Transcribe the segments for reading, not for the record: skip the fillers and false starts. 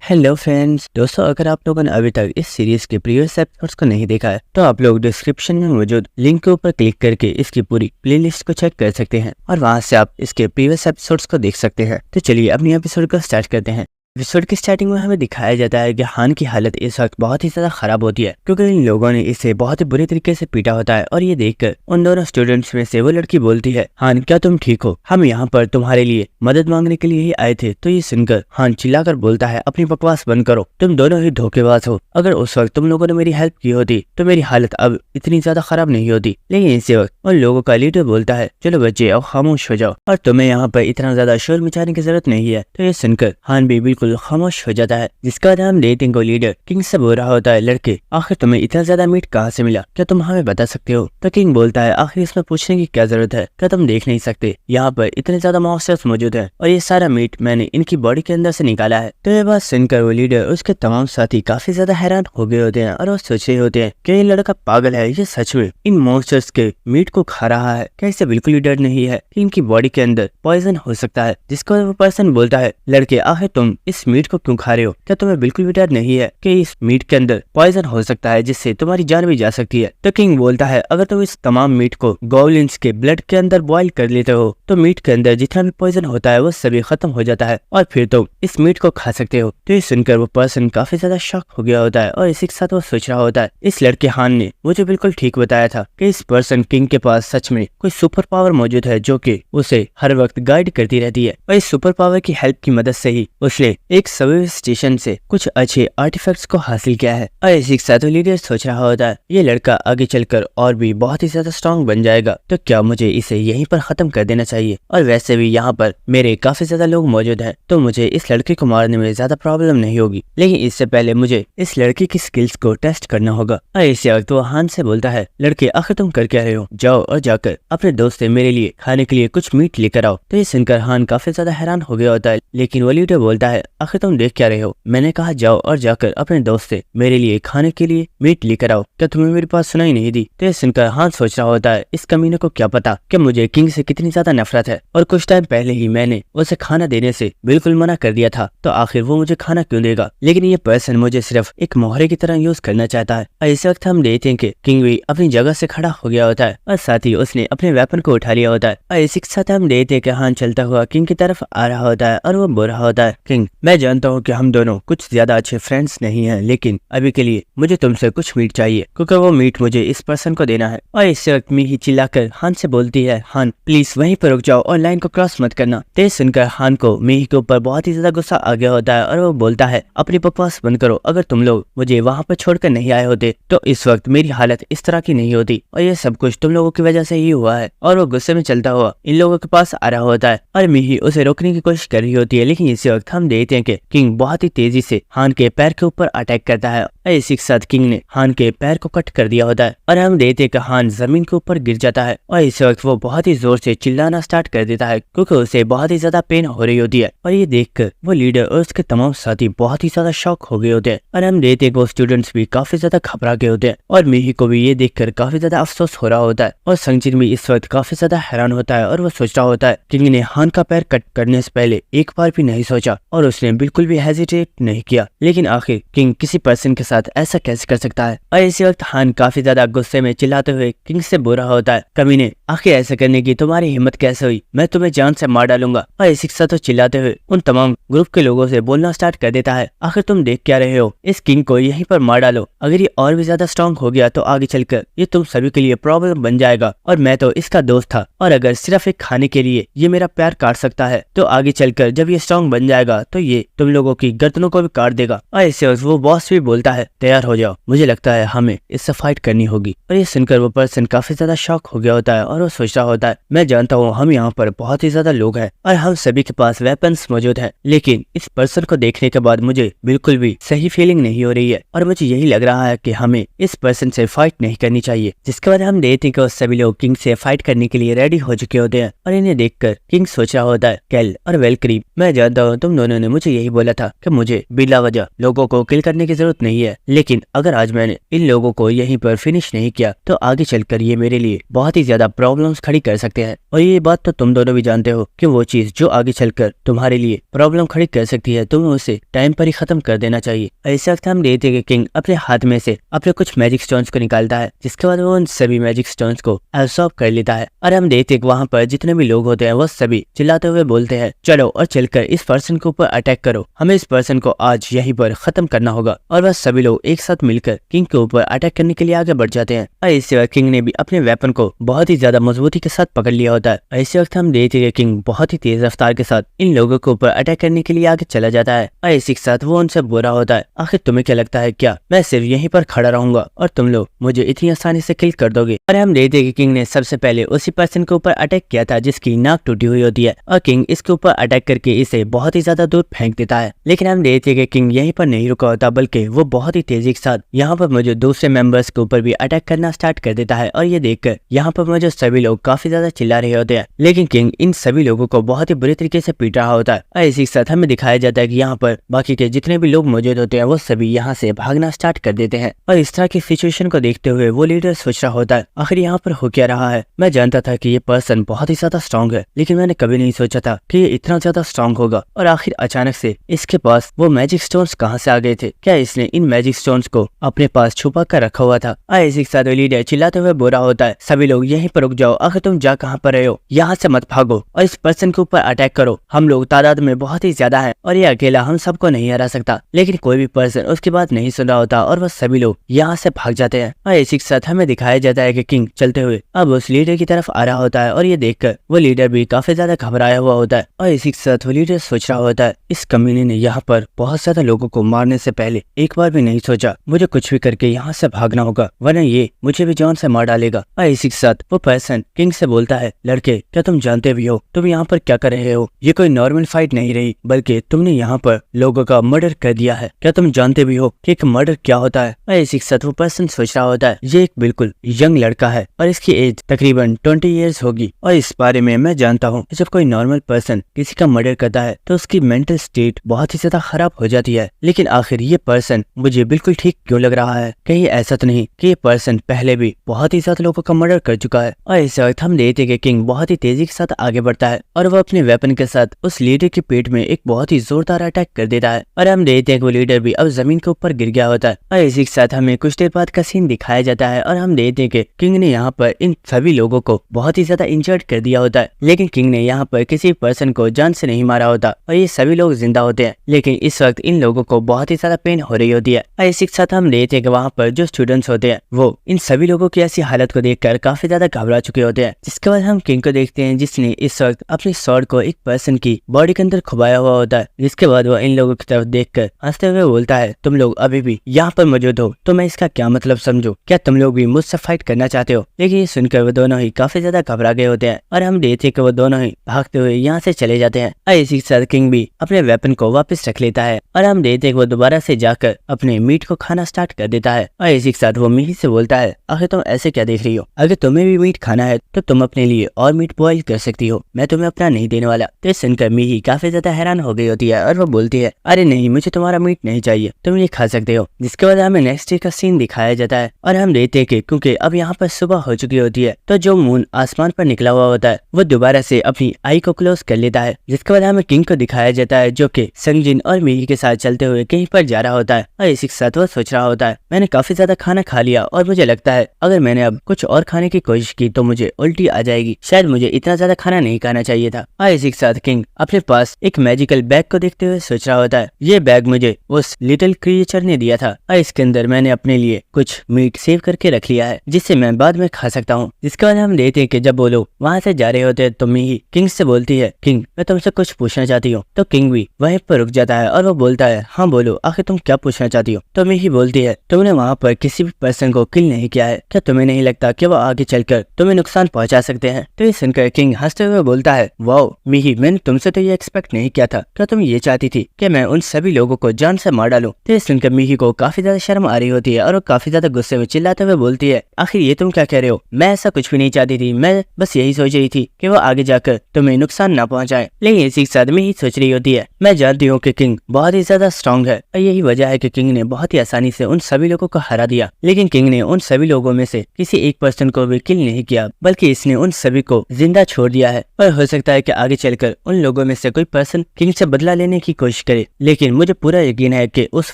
Hello friends दोस्तों, अगर आप लोगों ने अभी तक इस सीरीज के प्रीवियस एपिसोड्स को नहीं देखा है तो आप लोग डिस्क्रिप्शन में मौजूद लिंक के ऊपर क्लिक करके इसकी पूरी प्लेलिस्ट को चेक कर सकते हैं और वहां से आप इसके प्रीवियस एपिसोड्स को देख सकते हैं। तो चलिए अपनी एपिसोड को स्टार्ट करते हैं। एपिसोड की स्टार्टिंग में हमें दिखाया जाता है कि हान की हालत इस वक्त बहुत ही ज्यादा खराब होती है क्योंकि इन लोगों ने इसे बहुत ही बुरी तरीके से पीटा होता है। और ये देखकर उन दोनों स्टूडेंट्स में से वो लड़की बोलती है, हान क्या तुम ठीक हो? हम यहाँ पर तुम्हारे लिए मदद मांगने के लिए ही आए थे। तो ये सुनकर हान चिल्लाकर बोलता है, अपनी बकवास बंद करो, तुम दोनों ही धोखेबाज हो। अगर उस वक्त तुम लोगों ने मेरी हेल्प की होती तो मेरी हालत अब इतनी ज्यादा खराब नहीं होती। लेकिन इसी वक्त उन लोगों का लीडर बोलता है, चलो बच्चे अब खामोश हो जाओ और तुम्हें यहाँ पर इतना ज्यादा शोर मचाने की जरूरत नहीं है। तो ये सुनकर हान भी बिल्कुल खामोश हो जाता है। जिसका बाद हम देखते हैं को लीडर किंग से बोल रहा होता है, लड़के आखिर तुम्हें इतना ज्यादा मीट कहाँ से मिला, क्या तुम हमें बता सकते हो? तो किंग बोलता है, आखिर इसमें पूछने की क्या जरूरत है, क्या तुम देख नहीं सकते यहाँ पर इतने ज्यादा मॉन्स्टर्स मौजूद है और ये सारा मीट मैंने इनकी बॉडी के अंदर से निकाला है। तो ये बात सुनकर वो लीडर और उसके तमाम साथी काफी ज्यादा हैरान हो गए होते हैं और वो सोच रहे होते हैं कि ये लड़का पागल है, ये सच में इन मॉन्स्टर्स के मीट को खा रहा है। क्या इसे बिल्कुल ही डर नहीं है कि इनकी बॉडी के अंदर पॉइजन हो सकता है? जिसको वो पर्सन बोलता है, लड़के आखिर तुम इस मीट को क्यों खा रहे हो? क्या तुम्हें बिल्कुल भी डर नहीं है कि इस मीट के अंदर पॉइजन हो सकता है जिससे तुम्हारी जान भी जा सकती है? तो किंग बोलता है, अगर तुम इस तमाम मीट को गॉब्लिन्स के ब्लड के अंदर बॉईल कर लेते हो तो मीट के अंदर जितना भी पॉइजन होता है वो सभी खत्म हो जाता है और फिर तुम इस मीट को खा सकते हो। तो ये सुनकर वो पर्सन काफी ज्यादा शॉक हो गया होता है और इसी के साथ वो सोच रहा होता है, इस लड़के हान ने मुझे बिल्कुल ठीक बताया था कि इस पर्सन किंग के पास सच में कोई सुपर पावर मौजूद है जो कि उसे हर वक्त गाइड करती रहती है और इस सुपर पावर की हेल्प की मदद से ही उसने एक सर्वे स्टेशन से कुछ अच्छे आर्टिफैक्ट्स को हासिल किया है। और इसी के साथ लीडर सोच रहा होता है, ये लड़का आगे चलकर और भी बहुत ही ज्यादा स्ट्रॉन्ग बन जाएगा, तो क्या मुझे इसे यहीं पर खत्म कर देना चाहिए? और वैसे भी यहाँ पर मेरे काफी ज्यादा लोग मौजूद हैं तो मुझे इस लड़के को मारने में ज्यादा प्रॉब्लम नहीं होगी। लेकिन इससे पहले मुझे इस लड़के की स्किल्स को टेस्ट करना होगा। और इसी वक्त वो हान से बोलता है, लड़के आखिर तुम कर क्या रहे हो? जाओ और जाकर अपने दोस्त से मेरे लिए खाने के लिए कुछ मीट लेकर आओ। तो ये सुनकर हान काफी ज्यादा हैरान हो गया होता है। लेकिन वो लीडर बोलता है, आखिर तुम देख क्या रहे हो? मैंने कहा जाओ और जाकर अपने दोस्त से मेरे लिए खाने के लिए मीट लेकर आओ। क्या तुम्हें मेरी बात सुनाई नहीं दी? तो ये सुनकर हान सोच रहा होता है, इस कमीने को क्या पता कि मुझे किंग से कितनी ज्यादा नफरत है और कुछ टाइम पहले ही मैंने उसे खाना देने से बिल्कुल मना कर दिया था, तो आखिर वो मुझे खाना क्यों देगा? लेकिन ये पर्सन मुझे सिर्फ एक मोहरे की तरह यूज करना चाहता है। और इस वक्त हम देखते हैं कि किंग भी अपनी जगह से खड़ा हो गया होता है और साथ ही उसने अपने वेपन को उठा लिया होता है। और इसी के साथ हम देखते हैं कि हान चलता हुआ किंग की तरफ आ रहा होता है और वो बोल रहा होता है, किंग मैं जानता हूँ कि हम दोनों कुछ ज्यादा अच्छे फ्रेंड्स नहीं हैं, लेकिन अभी के लिए मुझे तुमसे कुछ मीट चाहिए क्योंकि वो मीट मुझे इस पर्सन को देना है। और इस वक्त मीही चिल्लाकर हान से बोलती है, हान प्लीज वहीं पर रुक जाओ और लाइन को क्रॉस मत करना। तेज सुनकर हान को मीही के ऊपर बहुत ही ज्यादा गुस्सा आ गया होता है और वो बोलता है, अपनी बकवास बंद करो, अगर तुम लोग मुझे वहाँ पर छोड़कर नहीं आए होते तो इस वक्त मेरी हालत इस तरह की नहीं होती और ये सब कुछ तुम लोगों की वजह से ही हुआ है। और वो गुस्से में चलता हुआ इन लोगों के पास आ रहा होता है और मीही उसे रोकने की कोशिश कर रही होती है। लेकिन इसी वक्त हम देखते हैं कि किंग बहुत ही तेजी से हान के पैर के ऊपर अटैक करता है। इसी के साथ किंग ने हान के पैर को कट कर दिया होता है और हम देखते हैं कि हान जमीन के ऊपर गिर जाता है और इस वक्त वो बहुत ही जोर से चिल्लाना स्टार्ट कर देता है क्योंकि उसे बहुत ही ज्यादा पेन हो रही होती है। और ये देखकर वो लीडर और उसके तमाम साथी बहुत ही ज्यादा शॉक हो गए होते हैं और हम देखते हैं कि वो स्टूडेंट्स भी काफी ज्यादा घबरा गए होते हैं और मीही को भी ये देखकर काफी ज्यादा अफसोस हो रहा होता है। और संगजिन भी इस वक्त काफी ज्यादा हैरान होता है और वो सोच रहा होता है, किंग ने हान का पैर कट करने से पहले एक बार भी नहीं सोचा और उसने बिल्कुल भी हेजिटेट नहीं किया। लेकिन आखिर किंग किसी पर्सन के साथ ऐसा कैसे कर सकता है? और इसी वक्त हान काफी ज्यादा गुस्से में चिल्लाते हुए किंग से बोल रहा होता है, कमीने आखिर ऐसा करने की तुम्हारी हिम्मत कैसे हुई? मैं तुम्हें जान से मार डालूंगा। और इसी के साथ चिल्लाते हुए उन तमाम ग्रुप के लोगों से बोलना स्टार्ट कर देता है, आखिर तुम देख क्या रहे हो? इस किंग को यहीं पर मार डालो, अगर ये और भी ज्यादा स्ट्रॉन्ग हो गया तो आगे चलकर ये तुम सभी के लिए प्रॉब्लम बन जाएगा और मैं तो इसका दोस्त था और अगर सिर्फ एक खाने के लिए ये मेरा पैर काट सकता है तो आगे चलकर जब ये स्ट्रॉन्ग बन जाएगा तो ये तुम लोगों की गर्दनों को भी काट देगा। और इससे वो बॉस भी बोलता है, तैयार हो जाओ, मुझे लगता है हमें इससे फाइट करनी होगी। और ये सुनकर वो पर्सन काफी ज्यादा शॉक हो गया होता है और वो सोच रहा होता है, मैं जानता हूँ हम यहाँ पर बहुत ही ज्यादा लोग हैं और हम सभी के पास वेपन्स मौजूद है, लेकिन इस पर्सन को देखने के बाद मुझे बिल्कुल भी सही फीलिंग नहीं हो रही है और मुझे यही लग रहा है कि हमें इस पर्सन से फाइट नहीं करनी चाहिए। जिसके बाद हम देखते हैं कि सभी लोग किंग से फाइट करने के लिए रेडी हो चुके होते हैं और इन्हें देखकर किंग सोच रहा होता है, कैल और वेलक्री मैं जानता हूँ तुम दोनों ने मुझे यही बोला था कि मुझे बिला वजह लोगों को किल करने की जरूरत नहीं है, लेकिन अगर आज मैंने इन लोगों को यहीं पर फिनिश नहीं किया तो आगे चलकर ये मेरे लिए बहुत ही ज्यादा प्रॉब्लम्स खड़ी कर सकते हैं। और ये बात तो तुम दोनों भी जानते हो कि वो चीज जो आगे चलकर तुम्हारे लिए प्रॉब्लम खड़ी कर सकती है तुम्हें उसे टाइम पर ही खत्म कर देना चाहिए। ऐसे वक्त हम देखते हैं कि किंग अपने हाथ में से अपने कुछ मैजिक स्टोन्स को निकालता है, जिसके बाद वो उन सभी मैजिक स्टोन्स को एब्सॉर्ब कर लेता है। और हम देखते हैं कि वहाँ पर जितने भी लोग होते हैं वो सभी चिल्लाते हुए बोलते हैं, चलो और चलकर इस पर्सन के ऊपर अटैक करो, हमें इस पर्सन को आज यहीं पर खत्म करना होगा। और वह सभी लोग एक साथ मिलकर किंग के ऊपर अटैक करने के लिए आगे बढ़ जाते हैं। और इसी वक्त किंग ने भी अपने वेपन को बहुत ही ज्यादा मजबूती के साथ पकड़ लिया होता है। ऐसे वक्त हम देखते हैं कि किंग बहुत ही तेज रफ्तार के साथ इन लोगों के ऊपर अटैक करने के लिए आगे चला जाता है। और इसी के साथ वो उनसे बुरा होता है, आखिर तुम्हें क्या लगता है क्या मैं सिर्फ यहीं पर खड़ा रहूंगा और तुम लोग मुझे इतनी आसानी से किल कर दोगे? और हम देखते हैं कि किंग ने सबसे पहले उसी पर्सन के ऊपर अटैक किया था जिसकी नाक टूटी हुई होती है, और किंग इसके ऊपर अटैक करके इसे बहुत ही ज्यादा दूर फेंक देता है। लेकिन हम देखते हैं कि किंग यहीं पर नहीं रुका होता, बल्कि वो बहुत ही तेजी के साथ यहाँ पर मुझे दूसरे मेंबर्स के ऊपर भी अटैक करना स्टार्ट कर देता है। और ये देखकर यहाँ पर मुझे सभी लोग काफी ज्यादा चिल्ला रहे होते हैं, लेकिन किंग इन सभी लोगों को बहुत ही बुरी तरीके से पीट रहा होता है। और इसी के साथ हमें दिखाया जाता है कि यहाँ पर बाकी के जितने भी लोग मौजूद होते हैं वो सभी यहाँ से भागना स्टार्ट कर देते हैं। और इस तरह की सिचुएशन को देखते हुए वो लीडर सोच रहा होता है, आखिर यहाँ पर हो क्या रहा है? मैं जानता था कि ये पर्सन बहुत ही ज्यादा स्ट्रॉन्ग है, लेकिन मैंने कभी नहीं सोचा था कि ये इतना ज्यादा स्ट्रॉन्ग होगा। और आखिर अचानक से इसके पास वो मैजिक स्टोन्स कहाँ से आ गए थे? क्या इसने इन मैजिक स्टोन्स को अपने पास छुपा कर रखा हुआ था? इसी के साथ लीडर चिल्लाते हुए बोला होता है, सभी लोग यहीं पर रुक जाओ, आखिर तुम जा कहाँ पर रहे हो? यहाँ से मत भागो और इस पर्सन के ऊपर अटैक करो। हम लोग तादाद में बहुत ही ज्यादा है और ये अकेला हम सबको नहीं हरा सकता। लेकिन कोई भी पर्सन उसकी बात नहीं सुन रहा होता और वह सभी लोग यहाँ से भाग जाते हैं। और इसी के साथ हमें दिखाया जाता है कि किंग चलते हुए अब उस लीडर की तरफ आ रहा होता है, और ये देखकर वो लीडर भी काफी ज्यादा घबराया हुआ होता है। और इसी के साथ वो लीडर सोच रहा होता है, इस कमीने ने यहाँ पर बहुत ज्यादा लोगों को मारने से पहले एक बार भी नहीं सोचा मुझे कुछ भी करके यहाँ से भागना होगा, वरना ये मुझे भी जान से मार डालेगा। और इसी के साथ वो पर्सन किंग से बोलता है, लड़के क्या तुम जानते भी हो तुम यहाँ पर क्या कर रहे हो? ये कोई नॉर्मल फाइट नहीं रही, बल्कि तुमने यहाँ पर लोगों का मर्डर कर दिया है। क्या तुम जानते भी हो कि एक मर्डर क्या होता है? और इसी के साथ वो पर्सन सोच रहा होता है, ये एक बिल्कुल यंग लड़का है और इसकी एज तकरीबन 20 ईयर्स होगी, और इस बारे में मैं जानता हूँ जब कोई नॉर्मल पर्सन किसी का मर्डर करता है तो उसकी मेंटल स्टेट बहुत ही ज्यादा खराब हो जाती है। लेकिन आखिर ये पर्सन मुझे बिल्कुल ठीक क्यों लग रहा है? कहीं ऐसा तो नहीं कि ये पर्सन पहले भी बहुत ही ज्यादा लोगों का मर्डर कर चुका है? और इस वक्त हम देखते हैं कि किंग बहुत ही तेजी के साथ आगे बढ़ता है और वो अपने वेपन के साथ उस लीडर के पेट में एक बहुत ही जोरदार अटैक कर देता है। और हम देखते हैं कि वो लीडर भी अब जमीन के ऊपर गिर गया होता है। और इसी के साथ हमें कुछ देर बाद का सीन दिखाया जाता है और हम देखते हैं कि किंग ने यहाँ पर इन सभी लोगों को बहुत ही ज्यादा इंजर्ड कर दिया होता है, लेकिन किंग ने यहाँ पर किसी पर्सन को जान से नहीं मारा होता और ये सभी लोग जिंदा होते हैं। लेकिन इस वक्त इन लोगों को बहुत ही ज्यादा पेन हो रही होती है। और इसी के साथ हम देखते हैं कि वहाँ पर जो स्टूडेंट्स होते हैं वो इन सभी लोगों की ऐसी हालत को देखकर काफी ज्यादा घबरा चुके होते हैं। जिसके बाद हम किंग को देखते हैं जिसने इस वक्त अपनी स्वॉर्ड को एक पर्सन की बॉडी के अंदर खुबाया हुआ होता है। जिसके बाद वो इन लोगों की तरफ देखकर हंसते हुए बोलता है, तुम लोग अभी भी यहाँ पर मौजूद हो तो मैं इसका क्या मतलब समझू? क्या तुम लोग भी मुझसे फाइट करना चाहते हो? लेकिन ये सुनकर वो दोनों ही काफी ज्यादा घबरा गए होते हैं और हम देखते हैं कि वो दोनों ही भागते हुए यहाँ से चले जाते हैं। और इसी के साथ किंग भी अपने वेपन को वापस रख लेता है और हम देखते हैं कि वो दोबारा से जाकर अपने मीट को खाना स्टार्ट कर देता है। और इसी के साथ वो मीही से बोलता है, आखिर तुम ऐसे क्या देख रही हो? अगर तुम्हें भी मीट खाना है तो तुम अपने लिए और मीट बॉयल कर सकती हो, मैं तुम्हें अपना नहीं देने वाला। तो सुनकर मीही काफी ज्यादा हैरान हो गई होती है और वो बोलती है, अरे नहीं, मुझे तुम्हारा मीट नहीं चाहिए, तुम ये खा सकते हो। जिसके बाद हमें नेक्स्ट डे का सीन दिखाया जाता है और हम देखते हैं कि क्योंकि अब यहाँ पर सुबह हो चुकी होती है तो जो मून आसमान पर निकला हुआ होता है वो दोबारा से अपनी आई को क्लोज कर लेता है। जिसके बाद हमें किंग को दिखाया जाता है जो कि संगजिन और मीही के साथ चलते हुए कहीं पर जा रहा होता है और इसी के साथ वो सोच रहा होता है, मैंने काफी ज्यादा खाना खा लिया और मुझे लगता है अगर मैंने अब कुछ और खाने की कोशिश की तो मुझे उल्टी आ जाएगी, शायद मुझे इतना ज्यादा खाना नहीं खाना चाहिए था। और इसी के साथ किंग अपने पास एक मैजिकल बैग को देखते हुए सोच रहा होता है, ये बैग मुझे उस लिटिल क्रिएचर ने दिया था और इसके अंदर मैंने अपने लिए कुछ मीट सेव करके रख लिया है जिससे मैं बाद में खा सकता हूँ। जिसके बाद हम देखते हैं कि जब वो लोग वहाँ से जा रहे होते हैं तो मीही किंग से बोलती है, किंग मैं तुमसे कुछ पूछना चाहती हूँ। तो किंग भी वहीं पर रुक जाता है और वो बोलता है, हाँ बोलो, आखिर तुम क्या पूछना चाहती हो? तो मीही बोलती है, तुमने वहाँ पर किसी भी पर्सन को किल नहीं किया है, क्या तुम्हें नहीं लगता कि वो आगे चलकर तुम्हें नुकसान पहुँचा सकते हैं? तो ये सुनकर किंग हंसते हुए बोलता है, वाओ मीही, मैंने तुमसे तो ये एक्सपेक्ट नहीं किया था, क्या तुम ये चाहती थी कि मैं उन सभी लोगों को जान से मार डालूं? तो ये सुनकर मीही को काफी ज्यादा शर्म आ रही होती है और वो काफी ज्यादा गुस्से में चिल्लाते हुए बोलती है, आखिर ये तुम क्या कह रहे हो? मैं ऐसा कुछ भी नहीं चाहती थी, मैं बस यही सोच रही थी कि वो आगे जाकर तुम्हें नुकसान ना पहुंचाए। लेकिन इसी के साथ मीही सोच रही होती है मैं जानती हूँ कि किंग बहुत ही ज्यादा स्ट्रांग है और यही वजह है कि किंग ने बहुत ही आसानी से उन सभी लोगों को हरा दिया। लेकिन किंग ने उन सभी लोगों में से किसी एक पर्सन को भी किल नहीं किया, बल्कि इसने उन सभी को जिंदा छोड़ दिया है। और हो सकता है कि आगे चलकर उन लोगों में से कोई पर्सन किंग से बदला लेने की कोशिश करे, लेकिन मुझे पूरा यकीन है कि उस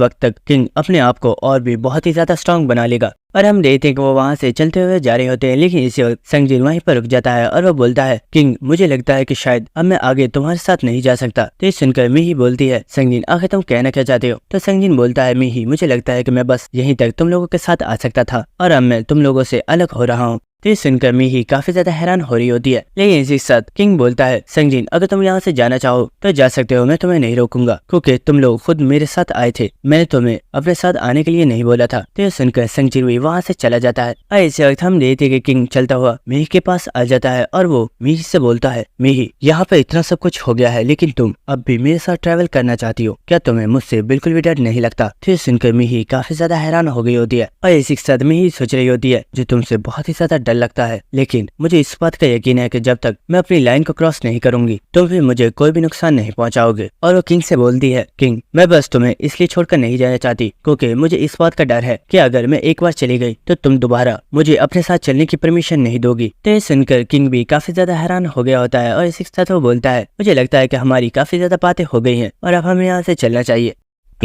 वक्त तक किंग अपने आप को और भी बहुत ही ज्यादा स्ट्रांग बना लेगा। और हम देखते हैं कि वो वहाँ से चलते हुए जा रहे होते हैं, लेकिन इसी वक्त संगजिन वहीं पर रुक जाता है और वो बोलता है, किंग मुझे लगता है कि शायद अब मैं आगे तुम्हारे साथ नहीं जा सकता। तो ये सुनकर मीही बोलती है, संगजिन आखिर तुम कहना क्या चाहते हो? तो संगजिन बोलता है, मीही मुझे लगता है कि मैं बस यहीं तक तुम लोगों के साथ आ सकता था और अब मैं तुम लोगों से अलग हो रहा हूँ। तो ये सुनकर मीही काफी ज्यादा हैरान हो रही होती है, लेकिन इसी साथ किंग बोलता है, संगजिन अगर तुम यहाँ से जाना चाहो तो जा सकते हो, मैं तुम्हें नहीं रोकूंगा क्योंकि तुम लोग खुद मेरे साथ आए थे, मैंने तुम्हें अपने साथ आने के लिए नहीं बोला था। तो ये सुनकर संगजिन भी वहाँ से चला जाता है और इसी वक्त हम देखते कि किंग चलता हुआ मीही के पास आ जाता है और वो मीही से बोलता है, मीही यहाँ पे इतना सब कुछ हो गया है लेकिन तुम अब भी मेरे साथ ट्रैवल करना चाहती हो, क्या तुम्हें मुझसे बिल्कुल भी डर नहीं लगता? तो ये सुनकर मीही काफी ज्यादा हैरान हो गई होती है और इसी के साथ मीही सोच रही होती है, जो तुमसे बहुत ही ज्यादा डर लगता है, लेकिन मुझे इस बात का यकीन है कि जब तक मैं अपनी लाइन को क्रॉस नहीं करूंगी तुम भी मुझे कोई भी नुकसान नहीं पहुंचाओगे। और वो किंग से बोलती है, किंग मैं बस तुम्हें इसलिए छोड़कर नहीं जाना चाहती क्योंकि मुझे इस बात का डर है कि अगर मैं एक बार चली गई तो तुम दोबारा मुझे अपने साथ चलने की परमिशन नहीं दोगी। तो ये सुनकर किंग भी काफी ज्यादा हैरान हो गया होता है और इसी के साथ वो बोलता है, मुझे लगता है कि हमारी काफी ज्यादा बातें हो गई हैं और अब हमें यहाँ से चलना चाहिए।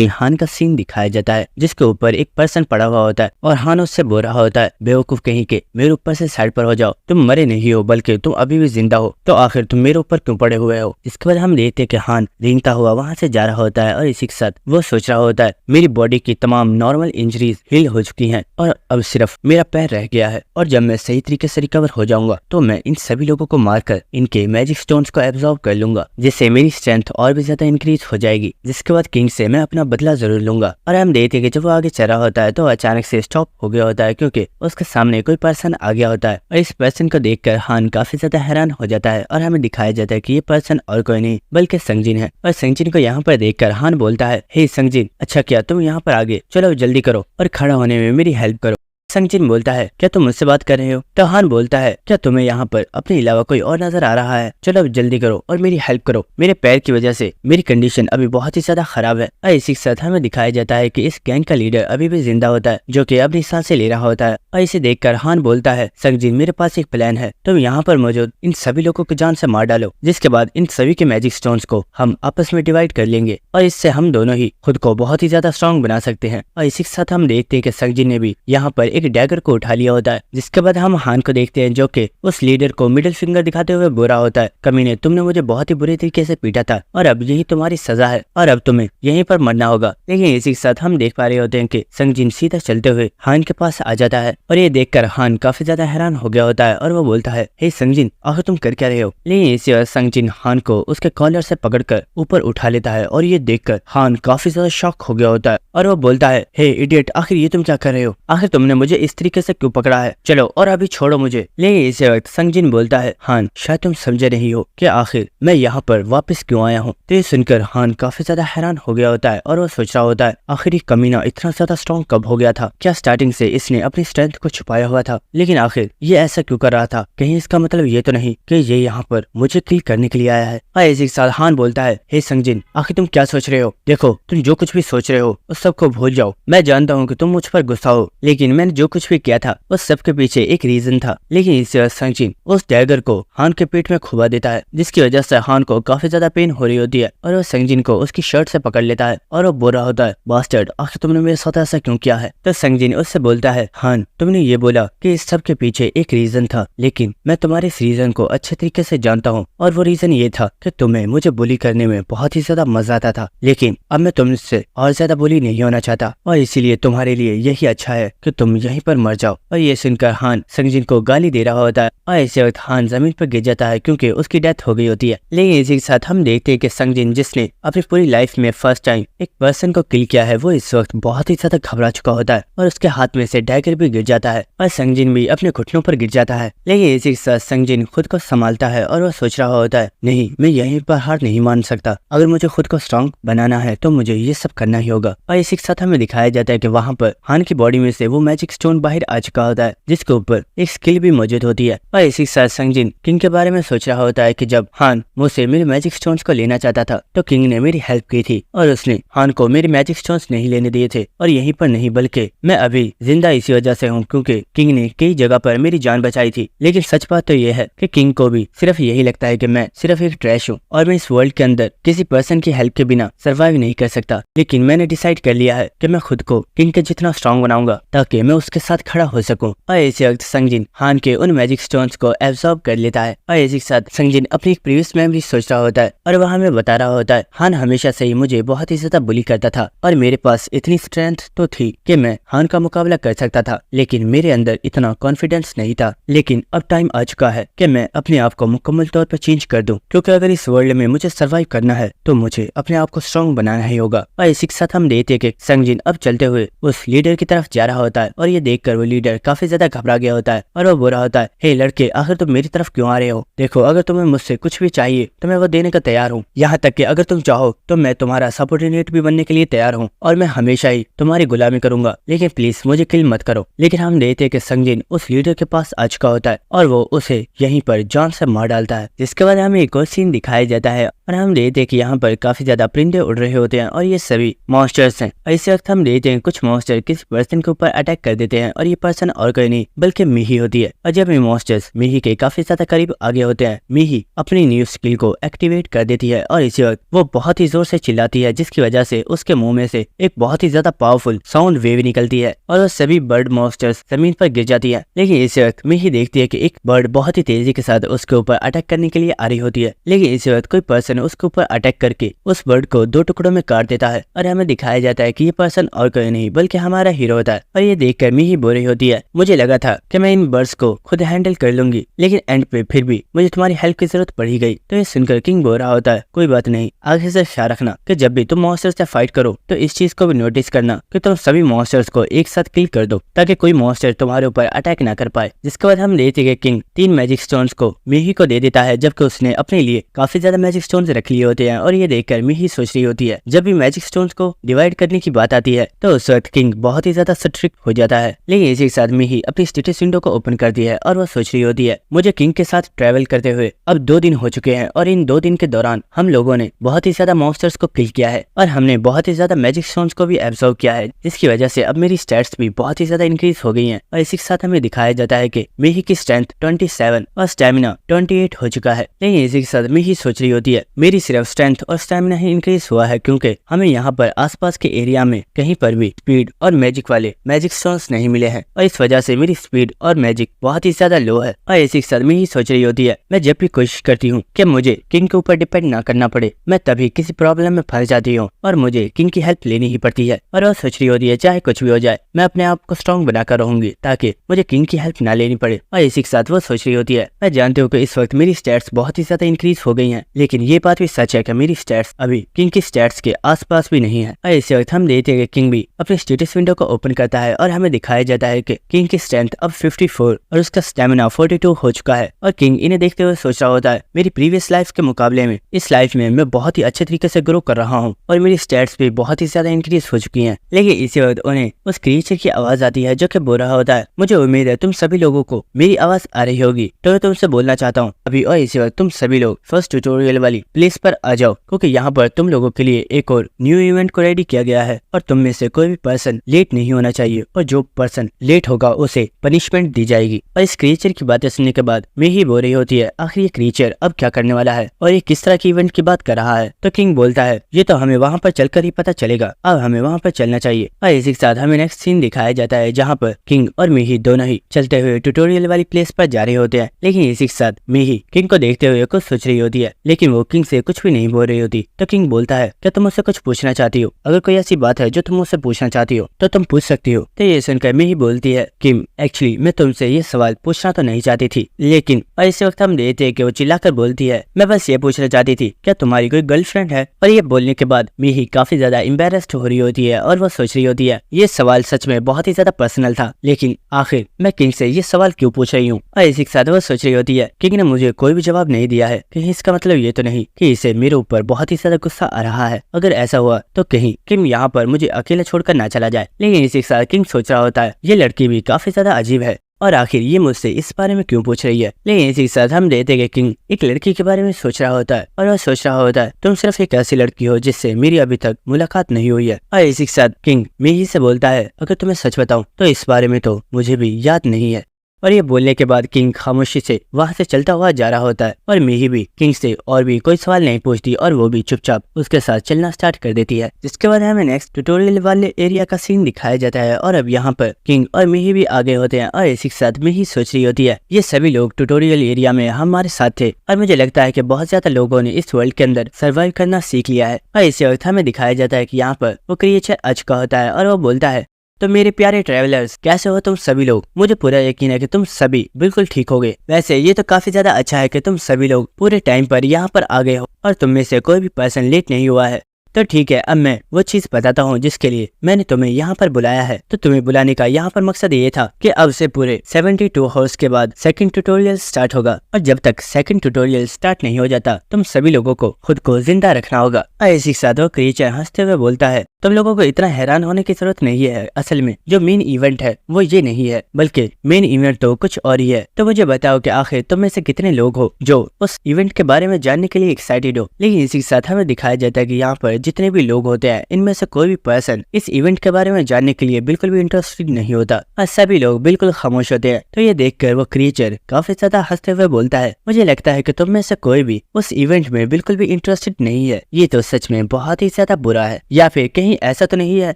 हान का सीन दिखाया जाता है जिसके ऊपर एक पर्सन पड़ा हुआ होता है और हान उससे बोल रहा होता है, बेवकूफ कहीं के, मेरे ऊपर से साइड पर हो जाओ, तुम मरे नहीं हो बल्कि तुम अभी भी जिंदा हो, तो आखिर तुम मेरे ऊपर क्यों पड़े हुए हो? इसके बाद हम देखते हैं कि हान रेंगता हुआ वहां से जा रहा होता है और इसी के साथ वो सोच रहा होता है, मेरी बॉडी की तमाम नॉर्मल इंजरीज हील हो चुकी हैं और अब सिर्फ मेरा पैर रह गया है और जब मैं सही तरीके से रिकवर हो जाऊंगा तो मैं इन सभी लोगों को मारकर इनके मैजिक स्टोन्स को एब्जॉर्ब कर लूंगा, जिससे मेरी स्ट्रेंथ और भी ज्यादा इंक्रीज हो जाएगी, जिसके बाद किंग से मैं अपना बदला जरूर लूंगा। और हम देखते हैं कि जब वो आगे चल रहा होता है तो अचानक से स्टॉप हो गया होता है क्योंकि उसके सामने कोई पर्सन आ गया होता है और इस पर्सन को देखकर हान काफी ज्यादा हैरान हो जाता है और हमें दिखाया जाता है कि ये पर्सन और कोई नहीं बल्कि संगजिन है। और संगजिन को यहाँ पर देखकर हान बोलता है, हे संगजिन, अच्छा क्या तुम यहाँ पर आ गए, चलो जल्दी करो और खड़ा होने में मेरी हेल्प करो। संगजिन बोलता है, क्या तुम मुझसे बात कर रहे हो? तो हान बोलता है, क्या तुम्हें यहाँ पर अपने अलावा कोई और नजर आ रहा है? चलो अब जल्दी करो और मेरी हेल्प करो, मेरे पैर की वजह से मेरी कंडीशन अभी बहुत ही ज्यादा खराब है। और इसी के साथ हमें दिखाया जाता है कि इस गैंग का लीडर अभी भी जिंदा होता है जो कि अपनी सांसें ले रहा होता है। और इसे देखकर हान बोलता है, संगजिन मेरे पास एक प्लान है, तुम यहाँ पर मौजूद इन सभी लोगों को जान से मार डालो, जिसके बाद इन सभी के मैजिक स्टोन्स को हम आपस में डिवाइड कर लेंगे और इससे हम दोनों ही खुद को बहुत ही ज्यादा स्ट्रॉन्ग बना सकते हैं। और इसी के साथ हम देखते हैं कि संगजिन ने भी यहाँ पर एक डैगर को उठा लिया होता है, जिसके बाद हम हान को देखते हैं जो कि उस लीडर को मिडिल फिंगर दिखाते हुए बोल रहा होता है, कमीने तुमने मुझे बहुत ही बुरे तरीके से पीटा था और अब यही तुम्हारी सजा है और अब तुम्हें यहीं पर मरना होगा। लेकिन इसी के साथ हम देख पा रहे होते हैं कि संगजिन सीधा चलते हुए हान के पास आ जाता है और ये देखकर हान काफी ज्यादा हैरान हो गया होता है और वो बोलता है, हे संगजिन आखिर तुम कर क्या रहे हो? लेकिन इसी वक्त संगजिन हान को उसके कॉलर से पकड़कर ऊपर उठा लेता है और ये देखकर हान काफी ज्यादा शॉक हो गया होता है और वो बोलता है, हे इडियट, आखिर ये तुम क्या कर रहे हो? आखिर तुमने मुझे इस तरीके से क्यों पकड़ा है? चलो और अभी छोड़ो मुझे। लेकिन इसी वक्त संगजिन बोलता है, हान शायद तुम समझे नहीं हो कि आखिर मैं यहाँ पर वापस क्यों आया हूँ। तो ये सुनकर हान काफी ज्यादा हैरान हो गया होता है और वो सोच रहा होता है, आखिर ये कमीना इतना ज्यादा स्ट्रॉन्ग कब हो गया था? क्या स्टार्टिंग से इसने अपनी स्ट्रेंथ को छुपाया हुआ था? लेकिन आखिर ये ऐसा क्यों कर रहा था? कहीं इसका मतलब ये तो नहीं कि ये यहाँ पर मुझे किल करने के लिए आया है। और इसी के साथ हान बोलता है, हे संगजिन आखिर तुम क्या सोच रहे हो? देखो तुम जो कुछ भी सोच रहे हो उस सबको भूल जाओ। मैं जानता हूँ कि तुम मुझ पर गुस्सा हो, लेकिन मैंने जो कुछ भी किया था उस सबके पीछे एक रीजन था। लेकिन इससे संगजिन उस डैगर को हान के पेट में खुबा देता है, जिसकी वजह से हान को काफी ज्यादा पेन हो रही होती है और वो संगजिन को उसकी शर्ट से पकड़ लेता है और वो बोल रहा होता है, बास्टर्ड आखिर तुमने मेरे साथ ऐसा क्यों किया है? तो संगजिन उससे बोलता है, हान तुमने ये बोला कि इस सब के पीछे एक रीजन था, लेकिन मैं तुम्हारे इस रीजन को अच्छे तरीके से जानता हूँ और वो रीजन ये था कि तुम्हें मुझे बुली करने में बहुत ही ज्यादा मजा आता था, लेकिन अब मैं तुमसे और ज्यादा बुली नहीं होना चाहता और इसीलिए तुम्हारे लिए यही अच्छा है कि तुम यहीं पर मर जाओ। और ये सुनकर हान संगजिन को गाली दे रहा होता है और इसी वक्त हान जमीन पर गिर जाता है क्योंकि उसकी डेथ हो गई होती है। लेकिन इसी के साथ हम देखते हैं कि संगजिन जिसने अपनी पूरी लाइफ में फर्स्ट टाइम एक पर्सन को किल किया है वो इस वक्त बहुत ही ज्यादा घबरा चुका होता है और उसके हाथ में से डैगर भी गिर जाता है और संगजिन भी अपने घुटनों पर गिर जाता है। लेकिन इसी के साथ संगजिन खुद को संभालता है और वो सोच रहा होता है, नहीं मैं यहीं पर हार नहीं मान सकता, अगर मुझे खुद को स्ट्रॉन्ग बनाना है तो मुझे ये सब करना ही होगा। और इसी के साथ हमें दिखाया जाता है कि वहाँ पर हान की बॉडी में से वो मैजिक स्टोन बाहर आ चुका होता है जिसके ऊपर एक स्किल भी मौजूद होती है। और इसी के साथ संगजिन किंग के बारे में सोच रहा होता है कि जब हान मुझसे मेरे मैजिक स्टोन्स को लेना चाहता था तो किंग ने मेरी हेल्प की थी और उसने हान को मेरे मैजिक स्टोन्स नहीं लेने दिए थे। और यहीं पर नहीं बल्कि मैं अभी जिंदा इसी वजह से हूँ क्योंकि किंग ने कई जगह पर मेरी जान बचाई थी। लेकिन सच बात तो यह है कि किंग को भी सिर्फ यही लगता है कि मैं सिर्फ एक ट्रैश हूँ और मैं इस वर्ल्ड के अंदर किसी पर्सन की हेल्प के बिना सर्वाइव नहीं कर सकता। लेकिन मैंने डिसाइड कर लिया है कि मैं खुद को किंग के जितना स्ट्रॉन्ग बनाऊंगा ताकि मैं उसके साथ खड़ा हो सकूं। और इसी वक्त संगजिन हान के उन मैजिक स्टोन्स को एब्जॉर्ब कर लेता है। और इसी के साथ संगजिन अपनी एक प्रीवियस मेमोरी सोच रहा होता है और वह हमें बता रहा होता है हान हमेशा से ही मुझे बहुत ही ज्यादा बुली करता था और मेरे पास इतनी स्ट्रेंथ तो थी कि मैं हान का मुकाबला कर सकता था, लेकिन मेरे अंदर इतना कॉन्फिडेंस नहीं था। लेकिन अब टाइम आ चुका है कि मैं अपने आप को मुकम्मल तौर पर चेंज कर दूं, क्योंकि अगर इस वर्ल्ड में मुझे सर्वाइव करना है तो मुझे अपने आप को स्ट्रॉन्ग बनाना ही होगा। और इसी के साथ हम देखते हैं कि संगजिन अब चलते हुए उस लीडर की तरफ जा रहा होता है और ये देखकर वो लीडर काफी ज्यादा घबरा गया होता है और वो बोल रहा होता है, हे लड़के, आखिर तुम मेरी तरफ क्यों आ रहे हो? देखो, अगर तुम्हें मुझसे कुछ भी चाहिए तो मैं वो देने का तैयार हूँ। यहाँ तक कि अगर तुम चाहो तो मैं तुम्हारा सबऑर्डिनेट भी बनने के लिए तैयार हूँ और मैं हमेशा ही तुम्हारी गुलामी करूंगा, लेकिन प्लीज मुझे किल मत करो। लेकिन हम देखते हैं कि संगजिन उस लीडर के पास आ चुका होता है और वो उसे यहीं पर जान से मार डालता है। जिसके बाद हमें एक और सीन दिखाया जाता है और हम देखते हैं कि यहाँ पर काफी ज्यादा परिंदे उड़ रहे होते हैं और ये सभी मॉन्स्टर्स हैं। इस वक्त हम देखते हैं कुछ मॉन्स्टर किसी पर्सन के ऊपर अटैक कर देते हैं और ये पर्सन और कोई नहीं बल्कि मिही होती है। और जब ये मॉन्स्टर्स मिही के काफी ज्यादा करीब आगे होते हैं, मिही अपनी न्यू स्किल को एक्टिवेट कर देती है और इसी वक्त वो बहुत ही जोर से चिल्लाती है, जिसकी वजह से उसके मुंह में से एक बहुत ही ज्यादा पावरफुल साउंड वेव निकलती है और वो सभी बर्ड मॉन्स्टर्स जमीन पर गिर जाती है। लेकिन इस वक्त मिही देखती है कि एक बर्ड बहुत ही तेजी के साथ उसके ऊपर अटैक करने के लिए आ रही होती है। लेकिन इस वक्त कोई पर्सन उसके ऊपर अटैक करके उस बर्ड को 2 टुकड़ों में काट देता है और हमें दिखाया जाता है कि ये पर्सन और कोई नहीं बल्कि हमारा हीरो होता है। और ये देखकर मिही बोल रही होती है, मुझे लगा था कि मैं इन बर्ड्स को खुद हैंडल कर लूंगी, लेकिन एंड पे फिर भी मुझे तुम्हारी हेल्प की जरूरत पड़ी गई। तो ये सुनकर किंग बोल रहा होता है, कोई बात नहीं, आगे से ख्याल रखना कि जब भी तुम मॉन्स्टर्स से फाइट करो तो इस चीज को भी नोटिस करना कि तुम सभी मॉन्स्टर्स को एक साथ किल कर दो ताकि कोई मॉन्स्टर तुम्हारे ऊपर अटैक ना कर पाए। जिसके बाद हम देखते हैं किंग 3 मैजिक स्टोन्स को मिही को दे देता है, जबकि उसने अपने लिए काफी ज्यादा मैजिक स्टोन्स रख लिए होते हैं। और ये देखकर मिही सोच रही होती है, जब भी मैजिक स्टोन्स को डिवाइड करने की बात आती है तो उस वक्त किंग बहुत ही ज्यादा स्ट्रिक्ट हो जाता है। लेकिन इसी के साथ मिही अपनी स्टेटस विंडो को ओपन करती है और वो सोच रही होती है, मुझे किंग के साथ ट्रैवल करते हुए अब 2 दिन हो चुके हैं और इन 2 दिन के दौरान हम लोगों ने बहुत ही ज्यादा मॉन्स्टर्स को किल किया है और हमने बहुत ही ज्यादा मैजिक स्टोन्स को भी एब्जॉर्ब किया है, जिसकी वजह से अब मेरी स्टैट्स भी बहुत ही ज्यादा इंक्रीज हो गई हैं। और इसी के साथ हमें दिखाया जाता है कि मिही की स्ट्रेंथ 27 और स्टैमिना 28 हो चुका है। लेकिन इसी के साथ मिही सोच रही होती है, मेरी सिर्फ स्ट्रेंथ और स्टैमिना ही इंक्रीज हुआ है क्योंकि हमें यहाँ पर आसपास के एरिया में कहीं पर भी स्पीड और मैजिक वाले मैजिक स्टोन्स नहीं मिले हैं और इस वजह से मेरी स्पीड और मैजिक बहुत ही ज्यादा लो है। और इसी के साथ मिही सोच रही होती है, मैं जब भी कोशिश करती हूँ कि मुझे किंग के ऊपर डिपेंड ना करना पड़े, मैं तभी किसी प्रॉब्लम में फंस जाती हूँ और मुझे किंग की हेल्प लेनी ही पड़ती है। और वो सोच रही होती है, चाहे कुछ भी हो जाए मैं अपने आप को स्ट्रॉन्ग बनाकर रहूंगी ताकि मुझे किंग की हेल्प ना लेनी पड़े। और इसी के साथ वो सोच रही होती है, मैं जानती हूँ कि इस वक्त मेरी स्टैट्स बहुत ही ज्यादा इंक्रीज हो गई हैं, लेकिन ये बात भी सच है कि मेरी स्टैट्स अभी किंग की स्टैट्स के आसपास भी नहीं है। और इसी वक्त हम देखते हैं कि किंग भी अपने स्टेटस विंडो को ओपन करता है और हमें दिखाया जाता है कि किंग की स्ट्रेंथ अब 54 और उसका स्टैमिना 42 हो चुका है। और किंग इन्हें देखते हुए सोच रहा होता है, मेरी प्रीवियस लाइफ के मुकाबले में इस लाइफ में मैं बहुत ही अच्छे तरीके से ग्रो कर रहा हूँ और मेरी स्टैट्स भी बहुत ही ज्यादा इंक्रीज हो चुकी हैं। लेकिन इसी वक्त उन्हें उस क्रीचर की आवाज आती है जो कि बोल रहा होता है, मुझे उम्मीद है तुम सभी लोगों को मेरी आवाज आ रही होगी, तो मैं तुमसे बोलना चाहता हूँ अभी। और इसी वक्त तुम सभी लोग फर्स्ट ट्यूटोरियल वाली प्लेस पर आ जाओ, क्योंकि यहाँ पर तुम लोगों के लिए एक और न्यू इवेंट को रेडी किया गया है और तुम में से कोई भी पर्सन लेट नहीं होना चाहिए और जो पर्सन लेट होगा उसे पनिशमेंट दी जाएगी। और इस क्रीचर की बातें सुनने के बाद मिही बोल रही होती है, आखिर ये क्रीचर अब क्या करने वाला है और ये किस तरह की इवेंट की बात कर रहा है? तो किंग बोलता है, ये तो हमें वहाँ पर चलकर ही पता चलेगा, अब हमें वहाँ पर चलना चाहिए। और इसी के साथ हमें नेक्स्ट सीन दिखाया जाता है जहाँ पर किंग और मिही दोनों ही चलते हुए ट्यूटोरियल वाली प्लेस पर जा रहे होते हैं। लेकिन इसी के साथ मिही किंग को देखते हुए कुछ सोच रही होती है, लेकिन वो किंग से कुछ भी नहीं बोल रही होती। तो किंग बोलता है, क्या तुम मुझसे कुछ पूछना चाहती हो? अगर कोई ऐसी बात है जो तुम मुझसे पूछना चाहती हो तो तुम पूछ सकती हो। तो ये सुनकर मिही बोलती है, किंग एक्चुअली मैं तुमसे ये सवाल पूछना तो नहीं चाहती थी, लेकिन और इस वक्त हम देखते हैं कि वो चिल्लाकर बोलती है, मैं बस ये पूछना चाहती थी क्या तुम्हारी कोई गर्लफ्रेंड है? और ये बोलने के बाद मिही काफी ज्यादा एम्बेरस्ड हो रही होती है और वो सोच रही होती है, ये सवाल सच में बहुत ही ज्यादा पर्सनल था, लेकिन आखिर मैं किंग से ये सवाल क्यों पूछ रही हूँ? और इसी के साथ वो सोच रही होती है, किंग ने मुझे कोई भी जवाब नहीं दिया है, कहीं इसका मतलब ये तो नहीं कि इसे मेरे ऊपर बहुत ही ज्यादा गुस्सा आ रहा है। अगर ऐसा हुआ तो कहीं किंग यहाँ पर मुझे अकेला छोड़कर ना चला जाए। लेकिन इसी के साथ किंग सोच रहा होता है ये लड़की भी काफी ज्यादा अजीब है और आखिर ये मुझसे इस बारे में क्यों पूछ रही है। लेकिन इसी के साथ हम देखते हैं कि किंग एक लड़की के बारे में सोच रहा होता है और वह सोच रहा होता है तुम सिर्फ एक ऐसी लड़की हो जिससे मेरी अभी तक मुलाकात नहीं हुई है। और इसी के साथ किंग मिही से बोलता है अगर तुम्हें सच बताऊं तो इस बारे में तो मुझे भी याद नहीं है। और ये बोलने के बाद किंग खामोशी से वहां से चलता हुआ जा रहा होता है और मिही भी किंग से और भी कोई सवाल नहीं पूछती और वो भी चुपचाप उसके साथ चलना स्टार्ट कर देती है। जिसके बाद हमें नेक्स्ट ट्यूटोरियल वाले एरिया का सीन दिखाया जाता है और अब यहाँ पर किंग और मिही भी आगे होते हैं और इसी के साथ मिही सोच रही होती है ये सभी लोग ट्यूटोरियल एरिया में हमारे साथ थे और मुझे लगता है कि बहुत ज्यादा लोगों ने इस वर्ल्ड के अंदर सर्वाइव करना सीख लिया है। और इसी वक्त हमें दिखाया जाता है कि यहाँ पर वो क्रिएचर आ चुका होता है और वो बोलता है तो मेरे प्यारे ट्रैवलर्स कैसे हो तुम सभी लोग। मुझे पूरा यकीन है कि तुम सभी बिल्कुल ठीक होगे। वैसे ये तो काफी ज्यादा अच्छा है कि तुम सभी लोग पूरे टाइम पर यहाँ पर आ गए हो और तुम में से कोई भी पर्सन लेट नहीं हुआ है। तो ठीक है अब मैं वो चीज बताता हूँ जिसके लिए मैंने तुम्हें यहाँ पर बुलाया है। तो तुम्हें बुलाने का यहाँ पर मकसद ये था कि अब से पूरे 72 आवर्स के बाद सेकंड ट्यूटोरियल स्टार्ट होगा और जब तक सेकंड ट्यूटोरियल स्टार्ट नहीं हो जाता तुम सभी लोगों को खुद को जिंदा रखना होगा। और इसी के साथ वो क्रिएचर हंसते हुए बोलता है तुम लोगों को इतना हैरान होने की जरूरत नहीं है। असल में जो मेन इवेंट है वो ये नहीं है बल्कि मेन इवेंट तो कुछ और ही है। तो मुझे बताओ कि आखिर तुम में से कितने लोग हो जो उस इवेंट के बारे में जानने के लिए एक्साइटेड हो। लेकिन इसी के साथ हमें दिखाया जाता है कि यहाँ पर जितने भी लोग होते हैं इनमें से कोई भी पर्सन इस इवेंट के बारे में जानने के लिए बिल्कुल भी इंटरेस्टेड नहीं होता और सभी लोग बिल्कुल खामोश होते हैं। तो ये देखकर वो क्रिएचर काफी ज्यादा हंसते हुए बोलता है मुझे लगता है कि तुम में से कोई भी उस इवेंट में बिल्कुल भी इंटरेस्टेड नहीं है। ये तो सच में बहुत ही ज्यादा बुरा है। या फिर कहीं ऐसा तो नहीं है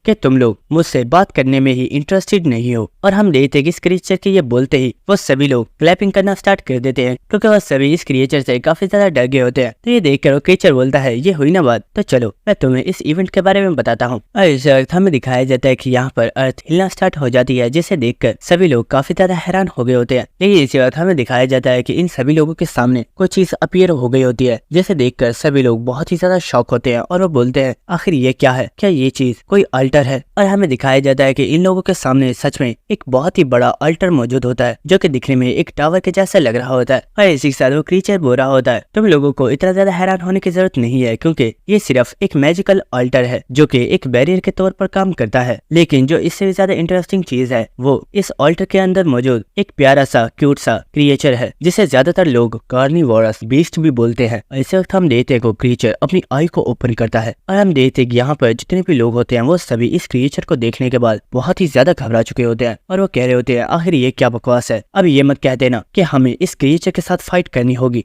कि तुम लोग मुझसे बात करने में ही इंटरेस्टेड नहीं हो। और हम देखते हैं कि इस क्रिएचर के ये बोलते ही वो सभी लोग क्लैपिंग करना स्टार्ट कर देते हैं क्योंकि वो सभी इस क्रिएचर से काफी ज्यादा डर गए होते हैं। तो ये देखकर वो क्रिएचर बोलता है ये हुई ना बात, तो चलो मैं तुम्हें इस इवेंट के बारे में बताता हूँ। और इस वक्त हमें दिखाया जाता है कि यहाँ पर अर्थ हिलना स्टार्ट हो जाती है जिसे देखकर सभी लोग काफी ज्यादा हैरान हो गए होते हैं। लेकिन इसी वक्त हमें दिखाया जाता है कि इन सभी लोगों के सामने कोई चीज अपीयर हो गई होती है जिसे देखकर सभी लोग बहुत ही ज्यादा शॉक होते हैं और वो बोलते हैं आखिर ये क्या है, क्या ये चीज कोई अल्टर है। और हमें दिखाया जाता है कि इन लोगों के सामने सच में एक बहुत ही बड़ा अल्टर मौजूद होता है जो कि दिखने में एक टावर के जैसा लग रहा होता है। और इसी के साथ वो क्रीचर बोल रहा होता है तुम लोगों को इतना ज्यादा हैरान होने की जरूरत नहीं है क्योंकि ये सिर्फ एक मैजिकल अल्टर है जो कि एक बैरियर के तौर पर काम करता है। लेकिन जो इससे भी ज्यादा इंटरेस्टिंग चीज है वो इस अल्टर के अंदर मौजूद एक प्यारा सा क्यूट सा क्रिएचर है जिसे ज्यादातर लोग कार्निवोरस बीस्ट भी बोलते हैं। इस वक्त हम देखते हैं को क्रिएचर अपनी आई को ओपन करता है और हम देखते हैं कि यहाँ पर जितने भी लोग होते हैं वो सभी इस क्रिएचर को देखने के बाद बहुत ही ज्यादा घबरा चुके होते हैं और वो कह रहे होते हैं आखिर ये क्या बकवास है। अब ये मत कह देना कि हमें इस क्रिएचर के साथ फाइट करनी होगी।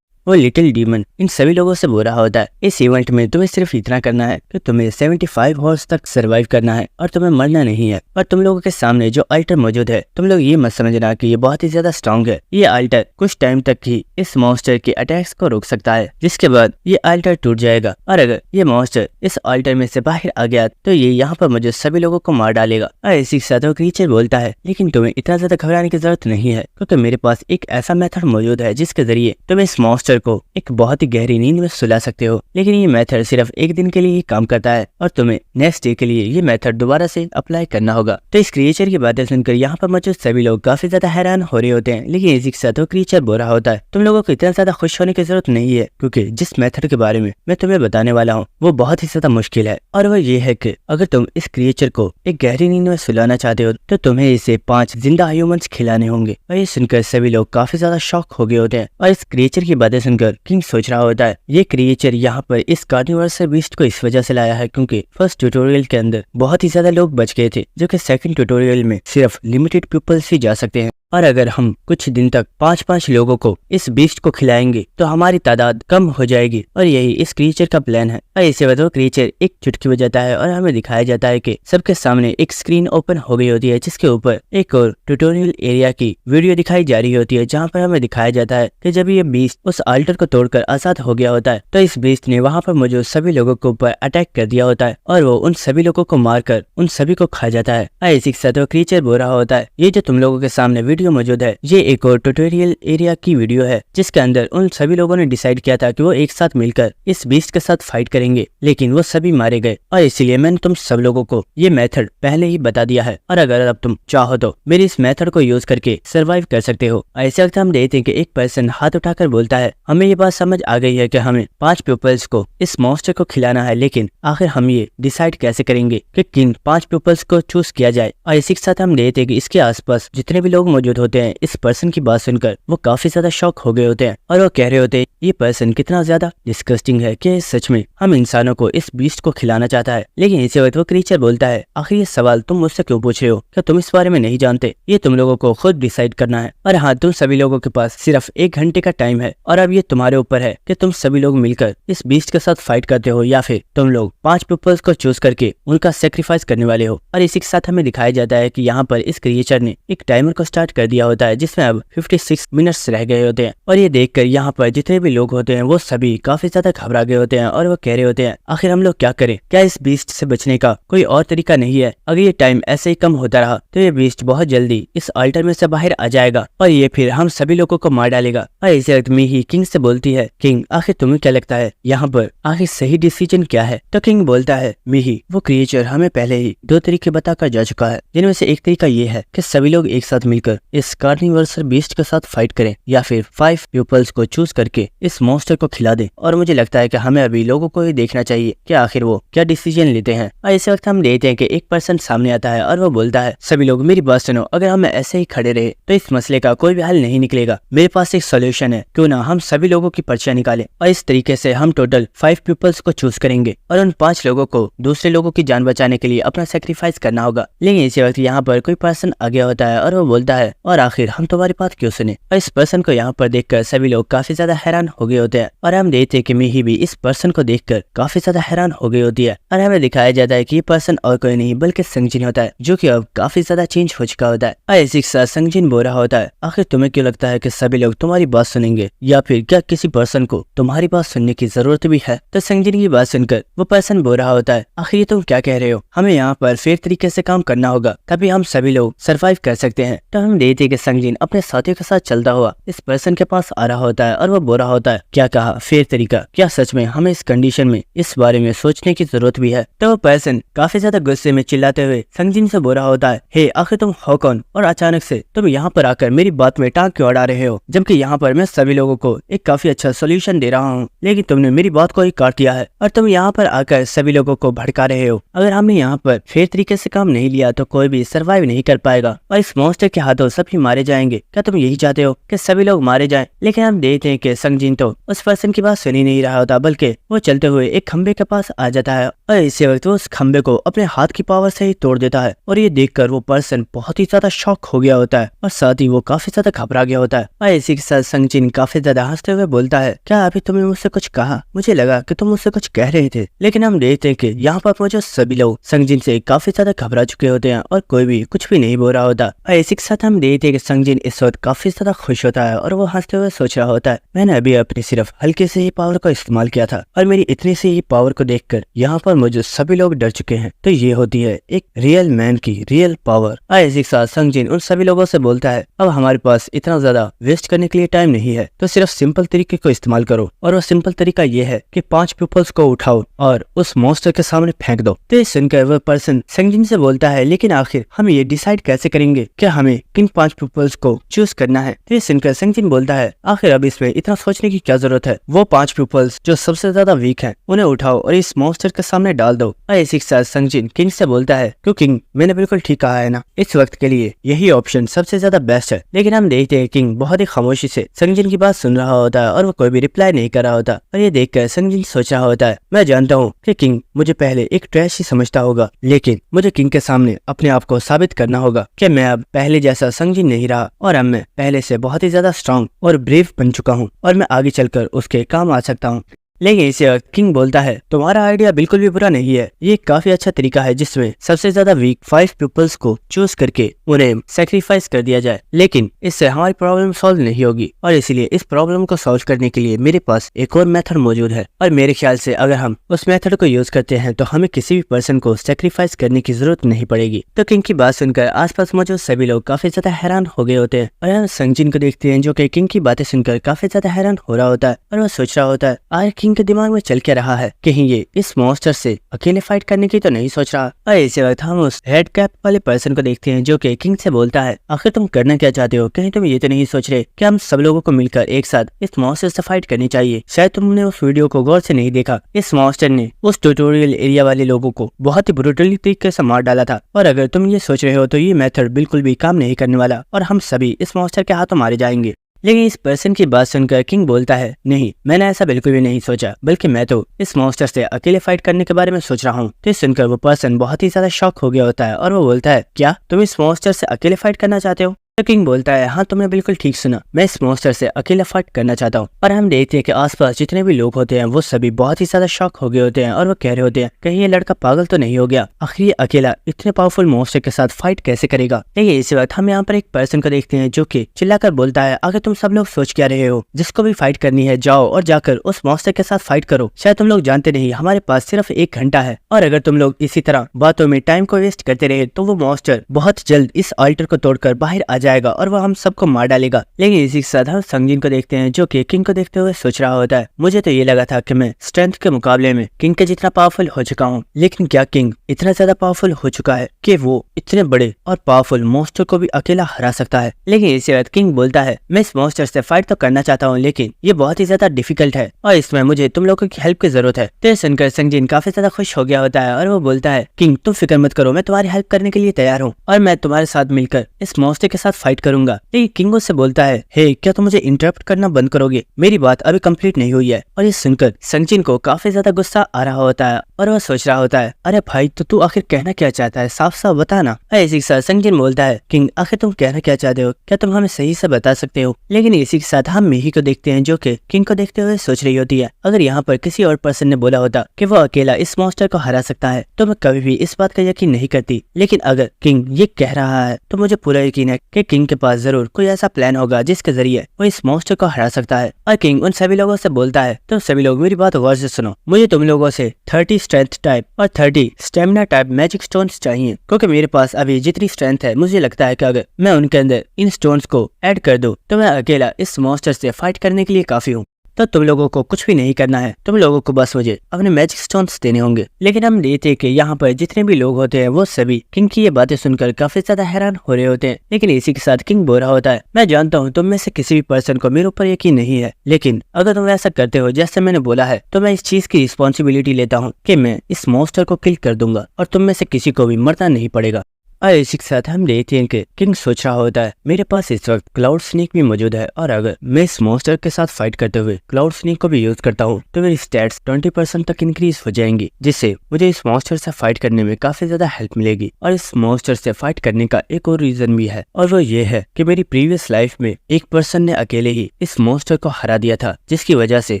वो लिटिल डीमन इन सभी लोगों से बोल रहा होता है इस इवेंट में तुम्हें सिर्फ इतना करना है कि तुम्हें 75 हॉर्स तक सरवाइव करना है और तुम्हें मरना नहीं है। और तुम लोगों के सामने जो अल्टर मौजूद है तुम लोग ये मत समझना कि ये बहुत ही ज्यादा स्ट्रॉन्ग है। ये अल्टर कुछ टाइम तक ही इस मॉन्स्टर के अटैक्स को रोक सकता है जिसके बाद ये अल्टर टूट जाएगा और अगर ये मॉन्स्टर इस अल्टर में से बाहर आ गया तो ये यहाँ पर मौजूद सभी लोगों को मार डालेगा। और इसी के साथ वो क्रीचर बोलता है लेकिन तुम्हें इतना ज्यादा घबराने की जरूरत नहीं है क्योंकि मेरे पास एक ऐसा मेथड मौजूद है जिसके जरिए तुम इस मॉन्स्टर को एक बहुत ही गहरी नींद में सुला सकते हो। लेकिन ये मेथड सिर्फ एक दिन के लिए ही काम करता है और तुम्हें नेक्स्ट डे के लिए ये मेथड दोबारा से अप्लाई करना होगा। तो इस क्रिएचर की बातें सुनकर यहाँ पर मौजूद सभी लोग काफी ज्यादा हैरान हो रहे होते हैं। लेकिन इसी के साथ वो क्रिएचर बोल रहा होता है तुम लोगों को इतना ज्यादा खुश होने की जरूरत नहीं है क्योंकि जिस मेथड के बारे में मैं तुम्हें बताने वाला हूँ वो बहुत ही ज्यादा मुश्किल है। और वो ये है कि अगर तुम इस क्रिएचर को एक गहरी नींद में सुलाना चाहते हो तो तुम्हें इसे 5 जिंदा ह्यूमंस खिलाने होंगे। और ये सुनकर सभी लोग काफी ज्यादा शॉक हो गए होते हैं। और इस क्रिएचर की बातें सुनकर किंग सोच रहा होता है ये क्रिएचर यहाँ पर इस कार्निवोरस बीस्ट को इस वजह से लाया है क्योंकि फर्स्ट ट्यूटोरियल के अंदर बहुत ही ज्यादा लोग बच गए थे जो कि सेकंड ट्यूटोरियल में सिर्फ लिमिटेड पीपल्स ही जा सकते हैं। और अगर हम कुछ दिन तक 5-5 लोगों को इस बीस्ट को खिलाएंगे तो हमारी तादाद कम हो जाएगी और यही इस क्रिएचर का प्लान है। और इसे वो क्रिएचर एक चुटकी बजाता है और हमें दिखाया जाता है कि सबके सामने एक स्क्रीन ओपन हो गई होती है जिसके ऊपर एक और ट्यूटोरियल एरिया की वीडियो दिखाई जा रही होती है जहाँ पर हमें दिखाया जाता है कि जब ये बीस्ट उस अल्टर को तोड़कर आजाद हो गया होता है तो इस बीस्ट ने वहाँ पर मौजूद सभी लोगों के ऊपर अटैक कर दिया होता है और वो उन सभी लोगों को मारकर उन सभी को खा जाता है। इसी के साथ वो क्रिएचर बोल रहा होता है ये जो तुम लोगों के सामने वीडियो वीडियो मौजूद है। ये एक और ट्यूटोरियल एरिया की वीडियो है जिसके अंदर उन सभी लोगों ने डिसाइड किया था कि वो एक साथ मिलकर इस बीस्ट के साथ फाइट करेंगे, लेकिन वो सभी मारे गए और इसीलिए मैंने तुम सब लोगों को ये मेथड पहले ही बता दिया है और अगर अब तुम चाहो तो मेरी इस मेथड को यूज करके सरवाइव कर सकते हो। ऐसे वक्त हम देखते हैं कि एक पर्सन हाथ उठाकर बोलता है, हमें ये बात समझ आ गई है कि हमें 5 पीपल्स को इस मॉन्स्टर को खिलाना है, लेकिन आखिर हम ये डिसाइड कैसे करेंगे कि किन 5 पीपल्स को चूज किया जाए। और इसी के साथ हम देखते हैं कि इसके आसपास जितने भी लोग मौजूद होते हैं इस पर्सन की बात सुनकर वो काफी ज्यादा शॉक हो गए होते हैं और वो कह रहे होते हैं ये पर्सन कितना ज्यादा डिस्गस्टिंग है कि सच में हम इंसानों को इस बीस्ट को खिलाना चाहता है। लेकिन इसी वक्त वो क्रीचर बोलता है, आखिर ये सवाल तुम मुझसे क्यों पूछ रहे हो? क्या तुम इस बारे में नहीं जानते? ये तुम लोगों को खुद डिसाइड करना है और हाँ, तुम सभी लोगों के पास सिर्फ 1 घंटे का टाइम है और अब ये तुम्हारे ऊपर है कि तुम सभी लोग मिलकर इस बीस्ट के साथ फाइट करते हो या फिर तुम लोग 5 पीपल्स को चूज करके उनका सेक्रीफाइस करने वाले हो। और इसी के साथ हमें दिखाया जाता है कि यहाँ पर इस क्रिएचर ने एक टाइमर को स्टार्ट कर दिया होता है जिसमें अब 56 मिनट्स रह गए होते हैं और ये देखकर यहाँ पर जितने भी लोग होते हैं वो सभी काफी ज्यादा घबरा गए होते हैं और वो कह रहे होते हैं, आखिर हम लोग क्या करें? क्या इस बीस्ट से बचने का कोई और तरीका नहीं है? अगर ये टाइम ऐसे ही कम होता रहा तो ये बीस्ट बहुत जल्दी इस अल्टर में से बाहर आ जाएगा और ये फिर हम सभी लोगों को मार डालेगा। और इसी वक्त मीही किंग से बोलती है, किंग आखिर तुम्हें क्या लगता है यहाँ पर आखिर सही डिसीजन क्या है? तो किंग बोलता है, मीही वो क्रिएचर हमें पहले ही 2 तरीके बताकर जा चुका है, जिनमें से एक तरीका ये है कि सभी लोग एक साथ मिलकर इस कार्निवर्सल बीस्ट के साथ फाइट करें या फिर 5 पीपल्स को चूज करके इस मॉन्स्टर को खिला दें। और मुझे लगता है कि हमें अभी लोगों को ही देखना चाहिए कि आखिर वो क्या डिसीजन लेते हैं। और इस वक्त हम देखते हैं कि एक पर्सन सामने आता है और वो बोलता है, सभी लोग मेरी बात सुनो, अगर हम ऐसे ही खड़े रहे तो इस मसले का कोई भी हल नहीं निकलेगा। मेरे पास एक सोल्यूशन है, क्यों ना हम सभी लोगों की पर्चियां निकालें और इस तरीके से हम टोटल 5 पीपल्स को चूज करेंगे और उन 5 लोगों को दूसरे लोगों की जान बचाने के लिए अपना सेक्रीफाइस करना होगा। लेकिन इसी वक्त यहाँ पर कोई पर्सन आ गया होता है और वो बोलता है, और आखिर हम तुम्हारी बात क्यों सुने? और इस पर्सन को यहाँ पर देखकर सभी लोग काफी ज्यादा हैरान हो गए होते हैं और हम देखते हैं कि मीही भी इस पर्सन को देखकर काफी ज्यादा हैरान हो गई होती है और हमें दिखाया जाता है कि ये पर्सन और कोई नहीं बल्कि संगजिन होता है, जो कि अब काफी ज्यादा चेंज हो चुका होता है। और इसी के साथ संगजिन बोल रहा होता है, आखिर तुम्हें क्यों लगता है कि सभी लोग तुम्हारी बात सुनेंगे या फिर क्या किसी पर्सन को तुम्हारी बात सुनने की जरूरत भी है? तो संगजिन की बात सुनकर वो पर्सन बोल रहा होता है, आखिर ये तुम क्या कह रहे हो? हमें यहाँ पर फेयर तरीके से काम करना होगा, तभी हम सभी लोग सरवाइव कर सकते हैं। तो हम देखते हैं कि संगजिन अपने साथियों के साथ चलता हुआ इस पर्सन के पास आ रहा होता है और वो बोल रहा होता है, क्या कहा फेयर तरीका? क्या सच में हमें इस कंडीशन में इस बारे में सोचने की जरूरत भी है? तो वो पर्सन काफी ज्यादा गुस्से में चिल्लाते हुए संगजिन से बोल रहा होता है, हे आखिर तुम हो कौन और अचानक से तुम यहाँ पर आकर मेरी बात में टांग क्यों अड़ा रहे हो, जबकि यहाँ पर मैं सभी लोगों को एक काफी अच्छा सोल्यूशन दे रहा हूँ, लेकिन तुमने मेरी बात को ही काट दिया है और तुम यहाँ पर आकर सभी लोगों को भड़का रहे हो। अगर हमने यहाँ पर फेयर तरीके से काम नहीं लिया तो कोई भी सर्वाइव नहीं कर पाएगा और इस मॉन्स्टर के हाथों सभी मारे जाएंगे। क्या तुम यही चाहते हो कि सभी लोग मारे जाएं? लेकिन हम देखते हैं कि संगजिन तो उस पर्सन की बात सुन ही नहीं रहा होता, बल्कि वो चलते हुए एक खंबे के पास आ जाता है और इसी वक्त वो उस खंबे को अपने हाथ की पावर से ही तोड़ देता है और ये देखकर वो पर्सन बहुत ही ज्यादा शॉक हो गया होता है और साथ ही वो काफी ज्यादा घबरा गया होता है। और इसी के साथ संगजिन काफी ज्यादा हंसते हुए बोलता है, क्या अभी तुमने मुझसे कुछ कहा? मुझे लगा कि तुम मुझसे कुछ कह रहे थे। लेकिन हम देखते हैं कि यहाँ पर मौजूद सभी लोग संगजिन से काफी ज्यादा घबरा चुके होते हैं और कोई भी कुछ भी नहीं बोल रहा होता। और इसी के साथ हम देखते हैं कि संगजिन इस वक्त काफी ज्यादा खुश होता है और वो हंसते हुए सोच रहा होता है, मैंने अभी अपनी सिर्फ हल्के से ही पावर का इस्तेमाल किया था और मेरी इतनी सी ही पावर को देखकर यहाँ पर मौजूद सभी लोग डर चुके हैं। तो ये होती है एक रियल मैन की रियल पावर। और इसी के साथ संगजिन उन सभी लोगों से बोलता है, अब हमारे पास इतना ज्यादा वेस्ट करने के लिए टाइम नहीं है, तो सिर्फ सिंपल तरीके को इस्तेमाल करो और वो सिंपल तरीका ये है कि 5 पीपल्स को उठाओ और उस मॉन्स्टर के सामने फेंक दो। तो सुनकर वह पर्सन संगजिन से बोलता है, लेकिन आखिर हम ये डिसाइड कैसे करेंगे कि हमें किन 5 पीपल्स को चूज करना है? तो सुनकर संगजिन बोलता है, आखिर अब इसमें इतना सोचने की क्या जरूरत है? वो 5 पीपल्स जो सबसे ज्यादा वीक हैं उन्हें उठाओ और इस मॉन्स्टर के सामने डाल दो। और इसी के साथ संगजिन किंग से बोलता है, क्यों किंग, मैंने बिल्कुल ठीक कहा है ना, इस वक्त के लिए यही ऑप्शन सबसे ज्यादा बेस्ट है। लेकिन हम देखते हैं किंग बहुत ही खामोशी से संगजिन की बात सुन रहा होता है और वो कोई भी रिप्लाई नहीं कर रहा होता और ये देखकर संगजिन सोच रहा होता है, मैं जानता हूँ कि किंग मुझे पहले एक ट्रैश ही समझता होगा, लेकिन मुझे किंग के सामने अपने आप को साबित करना होगा कि मैं अब पहले जैसा संगजिन नहीं रहा और अब मैं पहले से बहुत ही ज्यादा स्ट्रांग और ब्रेव बन चुका हूँ और मैं आगे चलकर उसके काम आ सकता हूँ। लेकिन इसी वक्त किंग बोलता है तुम्हारा आइडिया बिल्कुल भी बुरा नहीं है, ये काफी अच्छा तरीका है जिसमें सबसे ज्यादा वीक 5 पीपल्स को चूज करके उन्हें सेक्रीफाइस कर दिया जाए, लेकिन इससे हमारी प्रॉब्लम सॉल्व नहीं होगी और इसीलिए इस प्रॉब्लम को सॉल्व करने के लिए मेरे पास एक और मेथड मौजूद है और मेरे ख्याल से अगर हम उस मेथड को यूज करते हैं तो हमें किसी भी पर्सन को सेक्रीफाइस करने की जरूरत नहीं पड़ेगी। तो किंग की बात सुनकर आसपास मौजूद सभी लोग काफी ज्यादा हैरान हो गए होते हैं और यहाँ संगजिन को देखते हैं जो कि किंग की बातें सुनकर काफी ज्यादा हैरान हो रहा होता है और वह सोच रहा होता है आखिर किंग के दिमाग में चल क्या रहा है, कहीं ये इस मॉन्स्टर से अकेले फाइट करने की तो नहीं सोच रहा। और इसी वक्त हम उस हेड कैप वाले पर्सन को देखते हैं जो कि किंग से बोलता है आखिर तुम करना क्या चाहते हो, कहीं तुम ये तो नहीं सोच रहे कि हम सब लोगों को मिलकर एक साथ इस मॉन्स्टर से फाइट करनी चाहिए। शायद तुमने उस वीडियो को गौर से नहीं देखा, इस मॉन्स्टर ने उस ट्यूटोरियल एरिया वाले लोगों को बहुत ही ब्रूटली तरीके से मार डाला था और अगर तुम ये सोच रहे हो तो ये मेथड बिल्कुल भी काम नहीं करने वाला और हम सभी इस मॉन्स्टर के हाथों मारे जाएंगे। लेकिन इस पर्सन की बात सुनकर किंग बोलता है नहीं, मैंने ऐसा बिल्कुल भी नहीं सोचा, बल्कि मैं तो इस मॉन्स्टर से अकेले फाइट करने के बारे में सोच रहा हूँ। तो सुनकर वो पर्सन बहुत ही ज्यादा शॉक हो गया होता है और वो बोलता है क्या तुम इस मॉन्स्टर से अकेले फाइट करना चाहते हो? तो किंग बोलता है हाँ तुमने बिल्कुल ठीक सुना, मैं इस मॉन्स्टर से अकेला फाइट करना चाहता हूँ। और हम देखते हैं कि आसपास जितने भी लोग होते हैं वो सभी बहुत ही ज्यादा शॉक हो गए होते हैं और वो कह रहे होते हैं कहीं ये लड़का पागल तो नहीं हो गया, आखिर ये अकेला इतने पावरफुल मॉन्स्टर के साथ फाइट कैसे करेगा। लेकिन इसी वक्त हम यहाँ पर एक पर्सन को देखते हैं जो कि चिल्लाकर बोलता है अगर तुम सब लोग सोच क्या रहे हो, जिसको भी फाइट करनी है जाओ और जाकर उस मॉन्स्टर के साथ फाइट करो। शायद तुम लोग जानते नहीं हमारे पास सिर्फ 1 घंटा है और अगर तुम लोग इसी तरह बातों में टाइम को वेस्ट करते रहे तो वो मॉन्स्टर बहुत जल्द इस अल्टर को तोड़कर बाहर आ जाएगा और वह हम सबको मार डालेगा। लेकिन इसी के साथ हम संगजिन को देखते हैं जो कि किंग को देखते हुए सोच रहा होता है मुझे तो ये लगा था कि मैं स्ट्रेंथ के मुकाबले में किंग के जितना पावरफुल हो चुका हूँ, लेकिन क्या किंग इतना ज्यादा पावरफुल हो चुका है कि वो इतने बड़े और पावरफुल मॉन्स्टर को भी अकेला हरा सकता है। लेकिन इसी वक्त किंग बोलता है मैं इस मॉन्स्टर से फाइट तो करना चाहता हूँ लेकिन ये बहुत ही ज्यादा डिफिकल्ट है और इसमें मुझे तुम लोगों की हेल्प की जरूरत है। तो सुनकर संगजिन काफी ज्यादा खुश हो गया होता है और वो बोलता है किंग तुम फिक्र मत करो, मैं तुम्हारी हेल्प करने के लिए तैयार हूँ और मैं तुम्हारे साथ मिलकर इस मॉन्स्टर के साथ फाइट करूंगा। लेकिन किंग उससे बोलता है हे क्या तुम मुझे इंटरप्ट करना बंद करोगे, मेरी बात अभी कंप्लीट नहीं हुई है। और ये सुनकर संगजिन को काफी ज्यादा गुस्सा आ रहा होता है और वह सोच रहा होता है अरे भाई तो तू आखिर कहना क्या चाहता है, साफ साफ बता ना। इसी के साथ संगजिन बोलता है किंग आखिर तुम कहना क्या चाहते हो, क्या तुम हमें सही से बता सकते हो। लेकिन इसी के साथ हम मेही को देखते हैं जो कि किंग को देखते हुए सोच रही होती है अगर यहाँ पर किसी और पर्सन ने बोला होता कि वो अकेला इस मॉन्स्टर को हरा सकता है तो मैं कभी भी इस बात का यकीन नहीं करती, लेकिन अगर किंग ये कह रहा है तो मुझे पूरा यकीन है कि किंग के पास जरूर कोई ऐसा प्लान होगा जिसके जरिए वो इस मॉन्स्टर को हरा सकता है। और किंग उन सभी लोगों से बोलता है तुम सभी लोग मेरी बात गौर से सुनो, मुझे तुम लोगों से 30 स्ट्रेंथ टाइप और 30 स्टेमिना टाइप मैजिक स्टोन्स चाहिए, क्योंकि मेरे पास अभी जितनी स्ट्रेंथ है मुझे लगता है कि अगर मैं उनके अंदर इन स्टोन्स को ऐड कर दूं तो मैं अकेला इस मॉन्स्टर से फाइट करने के लिए काफी हूँ। तो तुम लोगों को कुछ भी नहीं करना है, तुम लोगों को बस मुझे अपने मैजिक स्टोन्स देने होंगे। लेकिन हम देखते हैं कि यहाँ पर जितने भी लोग होते हैं वो सभी किंग की ये बातें सुनकर काफी ज्यादा हैरान हो रहे होते हैं। लेकिन इसी के साथ किंग बोल रहा होता है मैं जानता हूँ तुम में से किसी भी पर्सन को मेरे ऊपर यकीन नहीं है, लेकिन अगर तुम ऐसा करते हो जैसे मैंने बोला है तो मैं इस चीज की रिस्पॉन्सिबिलिटी लेता हूँ कि मैं इस मॉन्स्टर को किल कर दूंगा और तुम में से किसी को भी मरना नहीं पड़ेगा। और इसी के साथ हम देखते हैं कि किंग सोच रहा होता है मेरे पास इस वक्त क्लाउड स्नेक भी मौजूद है और अगर मैं इस मॉन्स्टर के साथ फाइट करते हुए क्लाउड स्नेक को भी यूज करता हूँ तो मेरी स्टैट्स 20% तक इंक्रीज हो जाएंगी, जिससे मुझे इस मॉन्स्टर से फाइट करने में काफी ज्यादा हेल्प मिलेगी। और इस मॉन्स्टर से फाइट करने का एक और रीजन भी है और वो ये है कि मेरी प्रीवियस लाइफ में एक पर्सन ने अकेले ही इस मॉन्स्टर को हरा दिया था, जिसकी वजह से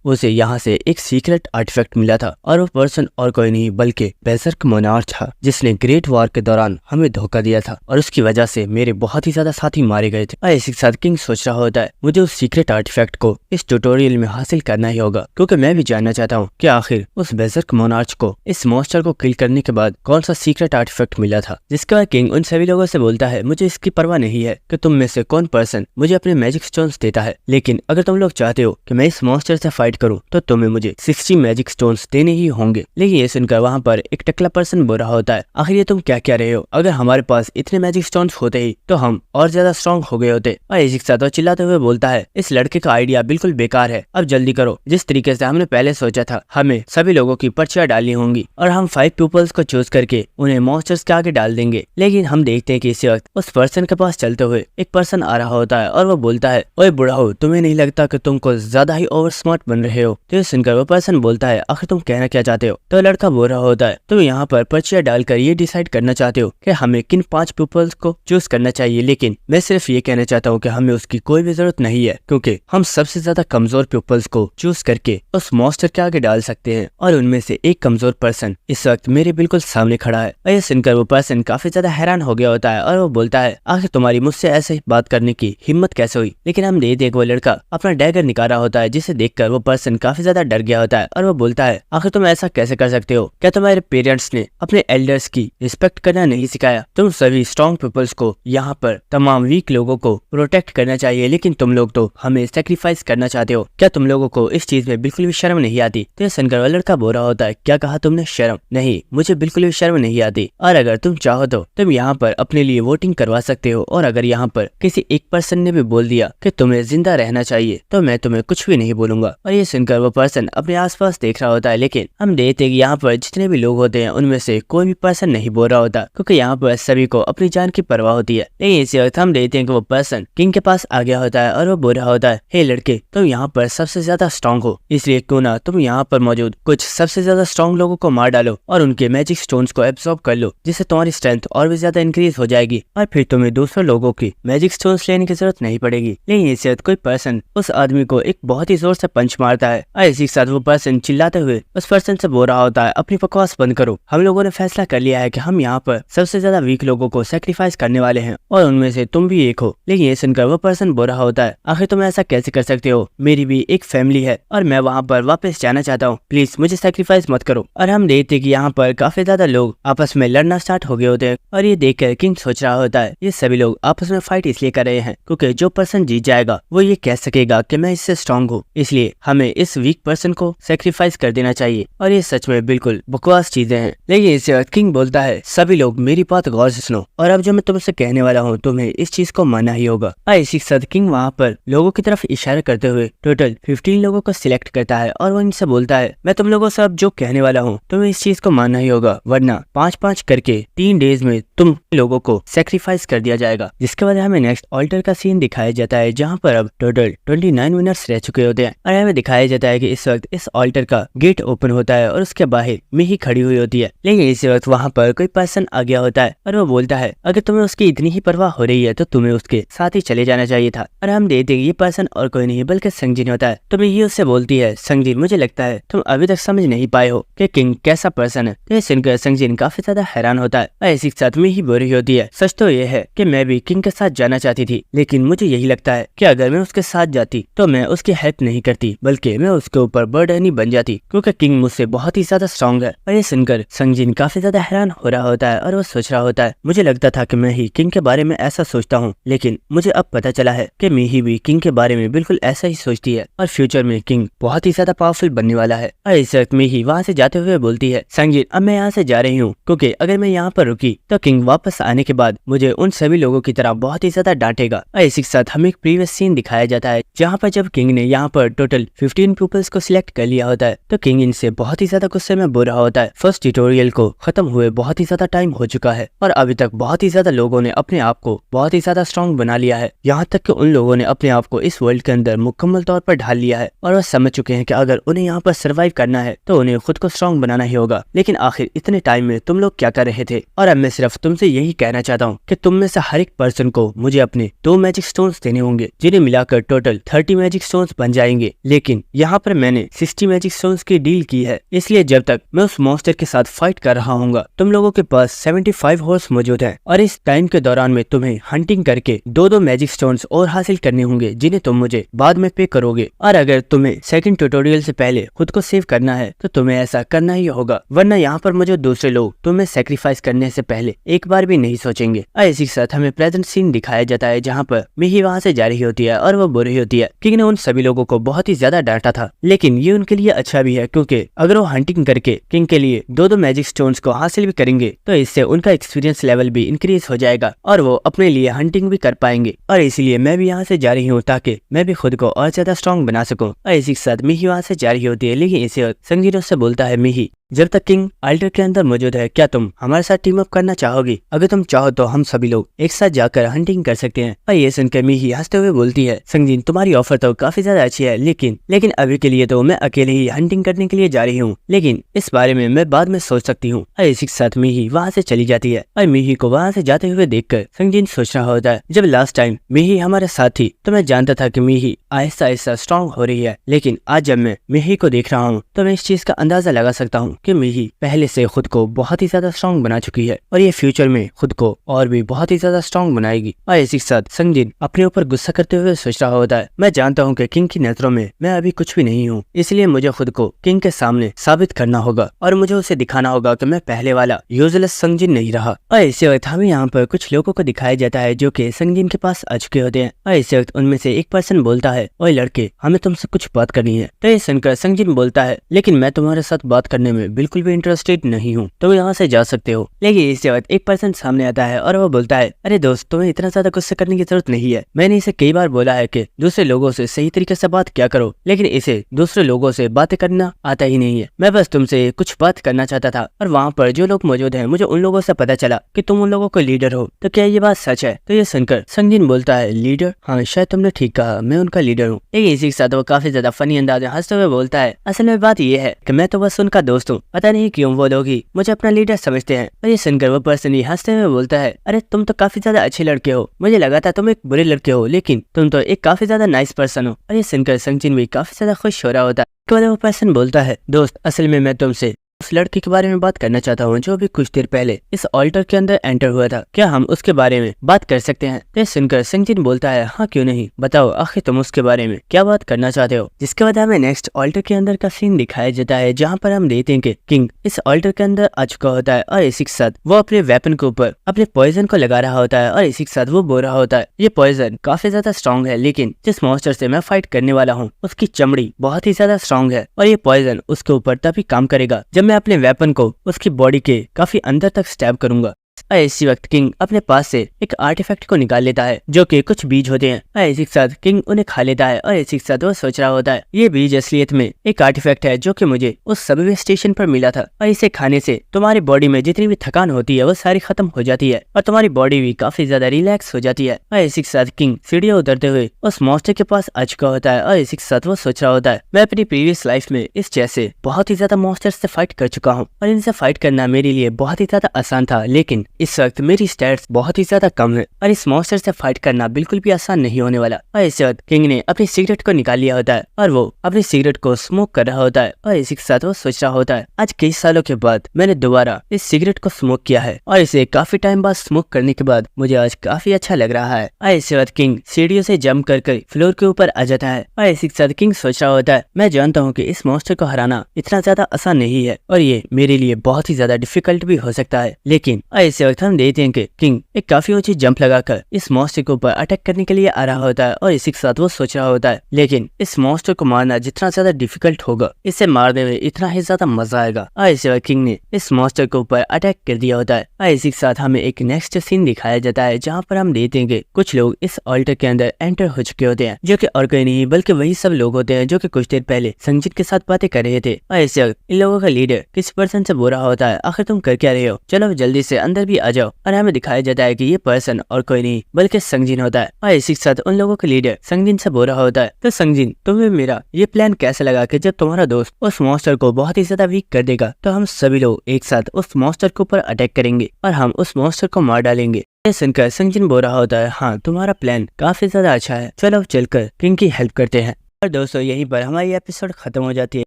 उसे यहाँ से एक सीक्रेट आर्टिफैक्ट मिला था और वो पर्सन और कोई नहीं बल्कि बेजर्क मोनार्च था, जिसने ग्रेट वॉर के दौरान हमें धोखा दिया था और उसकी वजह से मेरे बहुत ही ज्यादा साथी मारे गए थे। और इसी के साथ किंग सोच रहा होता है मुझे उस सीक्रेट आर्टिफैक्ट को इस ट्यूटोरियल में हासिल करना ही होगा, क्योंकि मैं भी जानना चाहता हूँ कि आखिर उस बेजर्क मोनार्च को इस मॉन्स्टर को किल करने के बाद कौन सा सीक्रेट आर्टिफैक्ट मिला था। जिसके बाद किंग उन सभी लोगों से बोलता है मुझे इसकी परवाह नहीं है कि तुम में से कौन पर्सन मुझे अपने मैजिक स्टोन्स देता है, लेकिन अगर तुम लोग चाहते हो कि मैं इस मॉन्स्टर से फाइट करूं तो तुम्हें मुझे 60 मैजिक स्टोन्स देने ही होंगे। लेकिन ये सुनकर वहाँ पर एक टकला पर्सन बोल रहा होता है आखिर ये तुम क्या कह रहे हो, अगर हमारे पास इतने मैजिक स्टोन्स होते ही तो हम और ज्यादा स्ट्रॉन्ग हो गए होते। और इसी के साथ चिल्लाते हुए बोलता है इस लड़के का आइडिया बिल्कुल बेकार है, अब जल्दी करो, जिस तरीके से हमने पहले सोचा था हमें सभी लोगों की पर्चियां डालनी होंगी और हम 5 पीपल्स को चूज करके उन्हें मॉन्स्टर्स के आगे डाल देंगे। लेकिन हम देखते हैं कि इसी वक्त उस पर्सन के पास चलते हुए एक पर्सन आ रहा होता है और वो बोलता है ओए बुढ़ाओ, तुम्हें नहीं लगता कि तुम कुछ ज्यादा ही ओवर स्मार्ट बन रहे हो। तो सुनकर वो पर्सन बोलता है आखिर तुम कहना क्या चाहते हो। तो लड़का बोल रहा होता है तुम यहाँ पर पर्चियां डालकर ये डिसाइड करना चाहते हो कि हमें हमें किन 5 पीपल्स को चूज करना चाहिए, लेकिन मैं सिर्फ ये कहना चाहता हूँ कि हमें उसकी कोई भी जरूरत नहीं है, क्योंकि हम सबसे ज्यादा कमजोर पीपल्स को चूज करके उस मॉन्स्टर के आगे डाल सकते हैं। और उनमें से एक कमजोर पर्सन इस वक्त मेरे बिल्कुल सामने खड़ा है। और ये सुनकर वो पर्सन काफी ज्यादा हैरान हो गया होता है और वो बोलता है, आखिर तुम्हारी मुझसे ऐसे बात करने की हिम्मत कैसे हुई। लेकिन हम देखते हैं वो लड़का अपना डैगर निकाल रहा होता है, जिसे देखकर वो पर्सन काफी ज्यादा डर गया होता है और वो बोलता है, आखिर तुम ऐसा कैसे कर सकते हो? क्या तुम्हारे पेरेंट्स ने अपने एल्डर्स की रिस्पेक्ट करना नहीं सिखाया? तुम सभी स्ट्रॉन्ग पीपल्स को यहाँ पर तमाम वीक लोगों को प्रोटेक्ट करना चाहिए, लेकिन तुम लोग तो हमें सेक्रीफाइस करना चाहते हो। क्या तुम लोगों को इस चीज में बिल्कुल भी शर्म नहीं आती? तो सुनकर वो लड़का बोल रहा होता है, क्या कहा तुमने? शर्म नहीं, मुझे बिल्कुल भी शर्म नहीं आती। और अगर तुम चाहो तो तुम यहाँ पर अपने लिए वोटिंग करवा सकते हो, और अगर यहाँ पर किसी एक पर्सन ने भी बोल दिया कि तुम्हें जिंदा रहना चाहिए तो मैं तुम्हें कुछ भी नहीं बोलूंगा। और ये सुनकर वो पर्सन अपने आसपास देख रहा होता है, लेकिन हम देखते हैं कि यहाँ पर जितने भी लोग होते हैं उनमें से कोई भी पर्सन नहीं बोल रहा होता, क्योंकि यहाँ पर सभी को अपनी जान की परवाह होती है। लेकिन इसी वक्त हम देखते हैं कि वो पर्सन किंग के पास आ गया होता है और वो बोल रहा होता है, हे लड़के, तुम यहाँ पर सबसे ज्यादा स्ट्रॉन्ग हो, इसलिए क्यों ना तुम यहाँ पर मौजूद कुछ सबसे ज्यादा स्ट्रॉन्ग लोगों को मार डालो और उनके मैजिक स्टोन्स को एब्सॉर्ब कर लो, जिससे तुम्हारी स्ट्रेंथ और भी ज्यादा इंक्रीज हो जाएगी और फिर तुम्हें दूसरे लोगों की मैजिक स्टोन्स लेने की जरूरत नहीं पड़ेगी। लेकिन इसी वक्त कोई पर्सन उस आदमी को एक बहुत ही जोर से पंच मारता है और इसी के साथ वो पर्सन चिल्लाते हुए उस पर्सन से बोल रहा होता है, अपनी बकवास बंद करो, हम लोगों ने फैसला कर लिया है कि हम यहाँ पर सबसे ज्यादा वीक लोगों को सेक्रीफाइस करने वाले हैं और उनमें से तुम भी एक हो। लेकिन ये सुनकर वो पर्सन बोल रहा होता है, आखिर तुम ऐसा कैसे कर सकते हो? मेरी भी एक फैमिली है और मैं वहाँ पर वापस जाना चाहता हूँ, प्लीज मुझे सेक्रीफाइस मत करो। और हम देखते कि यहाँ पर काफी ज्यादा लोग आपस में लड़ना स्टार्ट हो गए होते हैं और ये देखकर किंग सोच रहा होता है, ये सभी लोग आपस में फाइट इसलिए कर रहे हैं क्योंकि जो पर्सन जीत जाएगा वो ये कह सकेगा कि मैं इससे स्ट्रॉन्ग हूँ, इसलिए हमें इस वीक पर्सन को सेक्रीफाइस कर देना चाहिए। और ये सच में बिल्कुल बकवास चीजें हैं। लेकिन इस वक्त किंग बोलता है, सभी लोग मेरी बात गौर से सुनो और अब जो मैं तुमसे कहने वाला हूँ तुम्हें इस चीज को मानना ही होगा। और इसी के साथ किंग वहाँ पर लोगों की तरफ इशारा करते हुए टोटल 15 लोगों को सिलेक्ट करता है और वो इनसे बोलता है, मैं तुम लोगों से अब जो कहने वाला हूँ तुम्हें इस चीज को मानना ही होगा, वरना 5-5 करके 3 डेज में तुम लोगों को सेक्रीफाइस कर दिया जाएगा। जिसके बाद हमें नेक्स्ट ऑल्टर का सीन दिखाया जाता है, जहाँ पर अब टोटल 29 विनर्स रह चुके होते हैं और हमें दिखाया जाता है कि इस वक्त इस ऑल्टर का गेट ओपन होता है और उसके बाहर मिही खड़ी हुई होती है। लेकिन इसी वक्त वहाँ पर कोई पर्सन आ गया होता है और वो बोलता है, अगर तुम्हें उसकी इतनी ही परवाह हो रही है तो तुम्हें उसके साथ ही चले जाना चाहिए था। और हम देखते हैं ये पर्सन और कोई नहीं बल्कि संगजिन होता है। तो ये उससे बोलती है, संगजिन मुझे लगता है तुम अभी तक समझ नहीं पाए हो कि किंग कैसा पर्सन है। तो ये सुनकर संगजिन काफी ज्यादा हैरान होता है और इसी के साथ में ही बोल रही होती है, सच तो ये है कि मैं भी किंग के साथ जाना चाहती थी, लेकिन मुझे यही लगता है कि अगर मैं उसके साथ जाती तो मैं उसकी हेल्प नहीं करती बल्कि मैं उसके ऊपर बर्डन ही बन जाती, क्योंकि किंग मुझसे बहुत ही ज्यादा स्ट्रॉन्ग है। और ये सुनकर संगजिन काफी ज्यादा हैरान हो रहा होता है और वो सोच रहा होता है, मुझे लगता था कि मैं ही किंग के बारे में ऐसा सोचता हूँ, लेकिन मुझे अब पता चला है कि मिही भी किंग के बारे में बिल्कुल ऐसा ही सोचती है और फ्यूचर में किंग बहुत ही ज्यादा पावरफुल बनने वाला है। और इस वक्त मिही वहाँ से जाते हुए बोलती है, संगजिन अब मैं यहाँ से जा रही हूँ, क्योंकि अगर मैं यहाँ पर रुकी तो किंग वापस आने के बाद मुझे उन सभी लोगों की तरह बहुत ही ज्यादा डांटेगा। और इसी के साथ हमें एक प्रीवियस सीन दिखाया जाता है, जहाँ पर जब किंग ने यहाँ पर टोटल 15 पीपल्स को सिलेक्ट कर लिया होता है तो किंग इनसे बहुत ही ज्यादा गुस्से में बोल रहा होता है, फर्स्ट ट्यूटोरियल को खत्म हुए बहुत ही ज्यादा टाइम हो चुका है और अभी तक बहुत ही ज्यादा लोगों ने अपने आप को बहुत ही ज्यादा स्ट्रॉन्ग बना लिया है, यहाँ तक कि उन लोगों ने अपने आप को इस वर्ल्ड के अंदर मुकम्मल तौर पर ढाल लिया है और वो समझ चुके हैं कि अगर उन्हें यहाँ पर सर्वाइव करना है तो उन्हें खुद को स्ट्रॉन्ग बनाना ही होगा। लेकिन आखिर इतने टाइम में तुम लोग क्या कर रहे थे? और अब मैं सिर्फ तुमसे यही कहना चाहता हूँ कि तुम में से हर एक पर्सन को मुझे अपने 2 मैजिक स्टोन्स देने होंगे, जिन्हें मिलाकर टोटल 30 मैजिक स्टोन्स बन जाएंगे। लेकिन यहाँ पर मैंने 60 मैजिक स्टोन्स की डील की है, इसलिए जब तक मैं उस मॉन्स्टर के साथ फाइट कर रहा हूँ तुम लोगों के पास 75 हॉर्स मौजूद है और इस टाइम के दौरान में तुम्हें हंटिंग करके 2 मैजिक स्टोन्स और हासिल करने होंगे, जिन्हें तुम मुझे बाद में पे करोगे। और अगर तुम्हें सेकंड ट्यूटोरियल से पहले खुद को सेव करना है तो तुम्हें ऐसा करना ही होगा, वरना यहाँ पर मुझे दूसरे लोग तुम्हें सेक्रीफाइस करने से पहले एक बार भी नहीं सोचेंगे। और इसी के साथ हमें प्रेजेंट सीन दिखाया जाता है, जहाँ पर मिही वहाँ से जा रही होती है और वो बोल रही होती है, किंग ने उन सभी लोगों को बहुत ही ज्यादा डांटा था, लेकिन ये उनके लिए अच्छा भी है, क्योंकि अगर वो हंटिंग करके किंग के लिए 2 मैजिक स्टोन्स को हासिल भी करेंगे तो इससे उनका एक्सपीरियंस लेवल भी इंक्रीज हो जाएगा और वो अपने लिए हंटिंग भी कर पाएंगे। और इसीलिए मैं भी यहाँ से जा रही हूँ ताकि मैं भी खुद को और ज्यादा स्ट्रॉन्ग बना सकूं। और इसी के साथ मिही वहाँ से जा रही होती है, लेकिन इसे संगजीन उससे बोलता है, मिही जब तक किंग अल्टर के अंदर मौजूद है, क्या तुम हमारे साथ टीम अप करना चाहोगी? अगर तुम चाहो तो हम सभी लोग एक साथ जाकर हंटिंग कर सकते हैं। और ये सुनकर मीही हंसते हुए बोलती है, संगजिन तुम्हारी ऑफर तो काफी ज्यादा अच्छी है, लेकिन अभी के लिए तो मैं अकेले ही हंटिंग करने के लिए जा रही हूँ, लेकिन इस बारे में मैं बाद में सोच सकती हूँ। और इसी के साथ मीही वहाँ से चली जाती है। और मीही को वहाँ से जाते हुए देखकर संगजिन सोच रहा होता है, जब लास्ट टाइम मीही हमारे साथ थी तो मैं जानता था कि मीही आहिस्ता आहिस्ता स्ट्रॉन्ग हो रही है, लेकिन आज जब मैं मीही को देख रहा हूँ तो मैं इस चीज का अंदाजा लगा सकता हूँ कि मीही पहले से खुद को बहुत ही ज्यादा स्ट्रॉन्ग बना चुकी है और ये फ्यूचर में खुद को और भी बहुत ही ज्यादा स्ट्रॉन्ग बनाएगी। और इसी के साथ संगजिन अपने ऊपर गुस्सा करते हुए सोच रहा होता है, मैं जानता हूँ कि किंग की नजरों में मैं अभी कुछ भी नहीं हूँ, इसलिए मुझे खुद को किंग के सामने साबित करना होगा और मुझे उसे दिखाना होगा कि मैं पहले वाला यूजलेस संगजिन नहीं रहा। और इसी वक्त हमें यहाँ पर कुछ लोगों को दिखाया जाता है जो कि संगजिन के पास आ चुके होते हैं। और इसी वक्त उनमें से एक पर्सन बोलता है, ओए लड़के, हमें तुमसे कुछ बात करनी है। तो ये सुनकर संगजिन बोलता है, लेकिन मैं तुम्हारे साथ बात करने में बिल्कुल भी इंटरेस्टेड नहीं हूँ, तुम यहाँ से जा सकते हो। लेकिन इसी वक्त एक पर्सन सामने आता है और वो बोलता है, अरे दोस्त, तुम्हें इतना ज्यादा गुस्सा करने की जरूरत नहीं है। मैंने इसे कई बार बोला है कि दूसरे लोगों से सही तरीके से बात क्या करो, लेकिन इसे दूसरे लोगों से बातें करना आता ही नहीं है। मैं बस तुमसे कुछ बात करना चाहता था और वहाँ पर जो लोग मौजूद हैं, मुझे उन लोगों से पता चला कि तुम उन लोगों को लीडर हो, तो क्या ये बात सच है? तो ये सुनकर संगजिन बोलता है, लीडर? हाँ, शायद तुमने ठीक कहा, मैं उनका लीडर हूँ। लेकिन इसी के साथ वो काफी ज्यादा फनी अंदाज में हंसते हुए बोलता है, असल में बात ये है कि मैं तो बस उनका दोस्त हूँ, पता नहीं क्यों वो लोग ही मुझे अपना लीडर समझते हैं। और ये सुनकर वो पर्सन ही हंसते हुए बोलता है, अरे तुम तो काफी ज्यादा अच्छे लड़के हो, मुझे लगा था तुम एक बुरे लड़के हो, लेकिन तुम तो एक काफी ज्यादा नाइस पर्सन हो। और ये सुनकर संगजिन भी काफी ज्यादा खुश हो रहा होता है। वो पर्सन बोलता है, दोस्त, असल में मैं तुमसे उस लड़के के बारे में बात करना चाहता हूँ जो भी कुछ देर पहले इस ऑल्टर के अंदर एंटर हुआ था, क्या हम उसके बारे में बात कर सकते हैं? तो सुनकर संगजिन बोलता है, हाँ क्यों नहीं, बताओ आखिर तुम उसके बारे में क्या बात करना चाहते हो। जिसके बाद हमें नेक्स्ट ऑल्टर के अंदर का सीन दिखाया जाता है, जहाँ पर हम देखते हैं कि किंग इस ऑल्टर के अंदर आ चुका होता है और इसी के साथ वो अपने वेपन के ऊपर अपने पॉइजन को लगा रहा होता है। और इसी के साथ वो बोल रहा होता है, ये पॉइजन काफी ज्यादा स्ट्रॉन्ग है, लेकिन जिस मॉन्स्टर से मैं फाइट करने वाला हूँ उसकी चमड़ी बहुत ही ज्यादा स्ट्रॉन्ग है और ये पॉइजन उसके ऊपर तभी काम करेगा जब मैं अपने वेपन को उसकी बॉडी के काफी अंदर तक स्टैब करूंगा। और इसी वक्त किंग अपने पास से एक आर्टिफैक्ट को निकाल लेता है जो कि कुछ बीज होते हैं। और इसी के साथ किंग उन्हें खा लेता है और इसी के साथ वो सोच रहा होता है, ये बीज असलियत में एक आर्टिफैक्ट है जो कि मुझे उस सबवे स्टेशन पर मिला था और इसे खाने से तुम्हारी बॉडी में जितनी भी थकान होती है वो सारी खत्म हो जाती है और तुम्हारी बॉडी भी काफी ज्यादा रिलैक्स हो जाती है। और इसी के साथ किंग सीढ़ियां उतरते हुए उस मॉन्स्टर के पास आ चुका होता है। और इसी के साथ वो सोच रहा होता है, मैं अपनी प्रीवियस लाइफ में इस जैसे बहुत ही ज्यादा मॉन्स्टर से फाइट कर चुका हूँ और इनसे फाइट करना मेरे लिए बहुत ही ज्यादा आसान था, लेकिन इस वक्त मेरी स्टैट्स बहुत ही ज्यादा कम है और इस मॉन्स्टर से फाइट करना बिल्कुल भी आसान नहीं होने वाला। और इस वक्त किंग ने अपनी सिगरेट को निकाल लिया होता है और वो अपनी सिगरेट को स्मोक कर रहा होता है। और इसी के साथ वो सोच रहा होता है, आज कई सालों के बाद मैंने दोबारा इस सिगरेट को स्मोक किया है और इसे काफी टाइम बाद स्मोक करने के बाद मुझे आज काफी अच्छा लग रहा है। और इसी वक्त किंग सीढ़ियों से जंप कर फ्लोर के ऊपर आ जाता है। और इसी के साथ किंग सोच रहा होता है, मैं जानता हूँ कि इस मॉन्स्टर को हराना इतना ज्यादा आसान नहीं है और ये मेरे लिए बहुत ही ज्यादा डिफिकल्ट भी हो सकता है, लेकिन इसी वक्त हम देखते हैं कि किंग एक काफी ऊंची जंप लगाकर इस मॉन्स्टर के ऊपर अटैक करने के लिए आ रहा होता है। और इसी के साथ वो सोच रहा होता है, लेकिन इस मॉन्स्टर को मारना जितना ज्यादा डिफिकल्ट होगा, इसे मारने में इतना ही ज्यादा मजा आएगा। और इसी वक्त किंग ने इस मॉन्स्टर के ऊपर अटैक कर दिया होता है। और इसी के साथ हमें एक नेक्स्ट सीन दिखाया जाता है, जहाँ पर हम देखते हैं कि कुछ लोग इस ऑल्टर के अंदर एंटर हो चुके होते हैं, जो कि और कोई नहीं बल्कि वही सब लोग होते हैं जो कि कुछ देर पहले संगजिन के साथ बातें कर रहे थे। और इसी वक्त इन लोगों का लीडर किसी पर्सन से बोल रहा होता है, आखिर तुम कर क्या रहे हो, चलो जल्दी से अंदर भी आ जाओ। और हमें दिखाया जाता है कि ये पर्सन और कोई नहीं बल्कि संगजिन होता है। और इसी के साथ उन लोगों का लीडर संगजिन से बोल रहा होता है, तो संगजिन, तुम्हें मेरा ये प्लान कैसे लगा कि जब तुम्हारा दोस्त उस मॉन्स्टर को बहुत ही ज्यादा वीक कर देगा तो हम सभी लोग एक साथ उस मॉन्स्टर के ऊपर अटैक करेंगे और हम उस मॉन्स्टर को मार डालेंगे। ये सुनकर संगजिन बोल रहा होता है, हाँ तुम्हारा प्लान काफी ज्यादा अच्छा है, चलो चलकर किंग की हेल्प करते हैं। और दोस्तों यहीं पर हमारी एपिसोड खत्म हो जाती है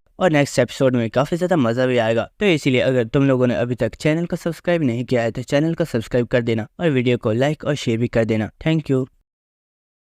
और नेक्स्ट एपिसोड में काफी ज्यादा मजा भी आएगा। तो इसीलिए अगर तुम लोगों ने अभी तक चैनल को सब्सक्राइब नहीं किया है तो चैनल को सब्सक्राइब कर देना और वीडियो को लाइक और शेयर भी कर देना। Thank you.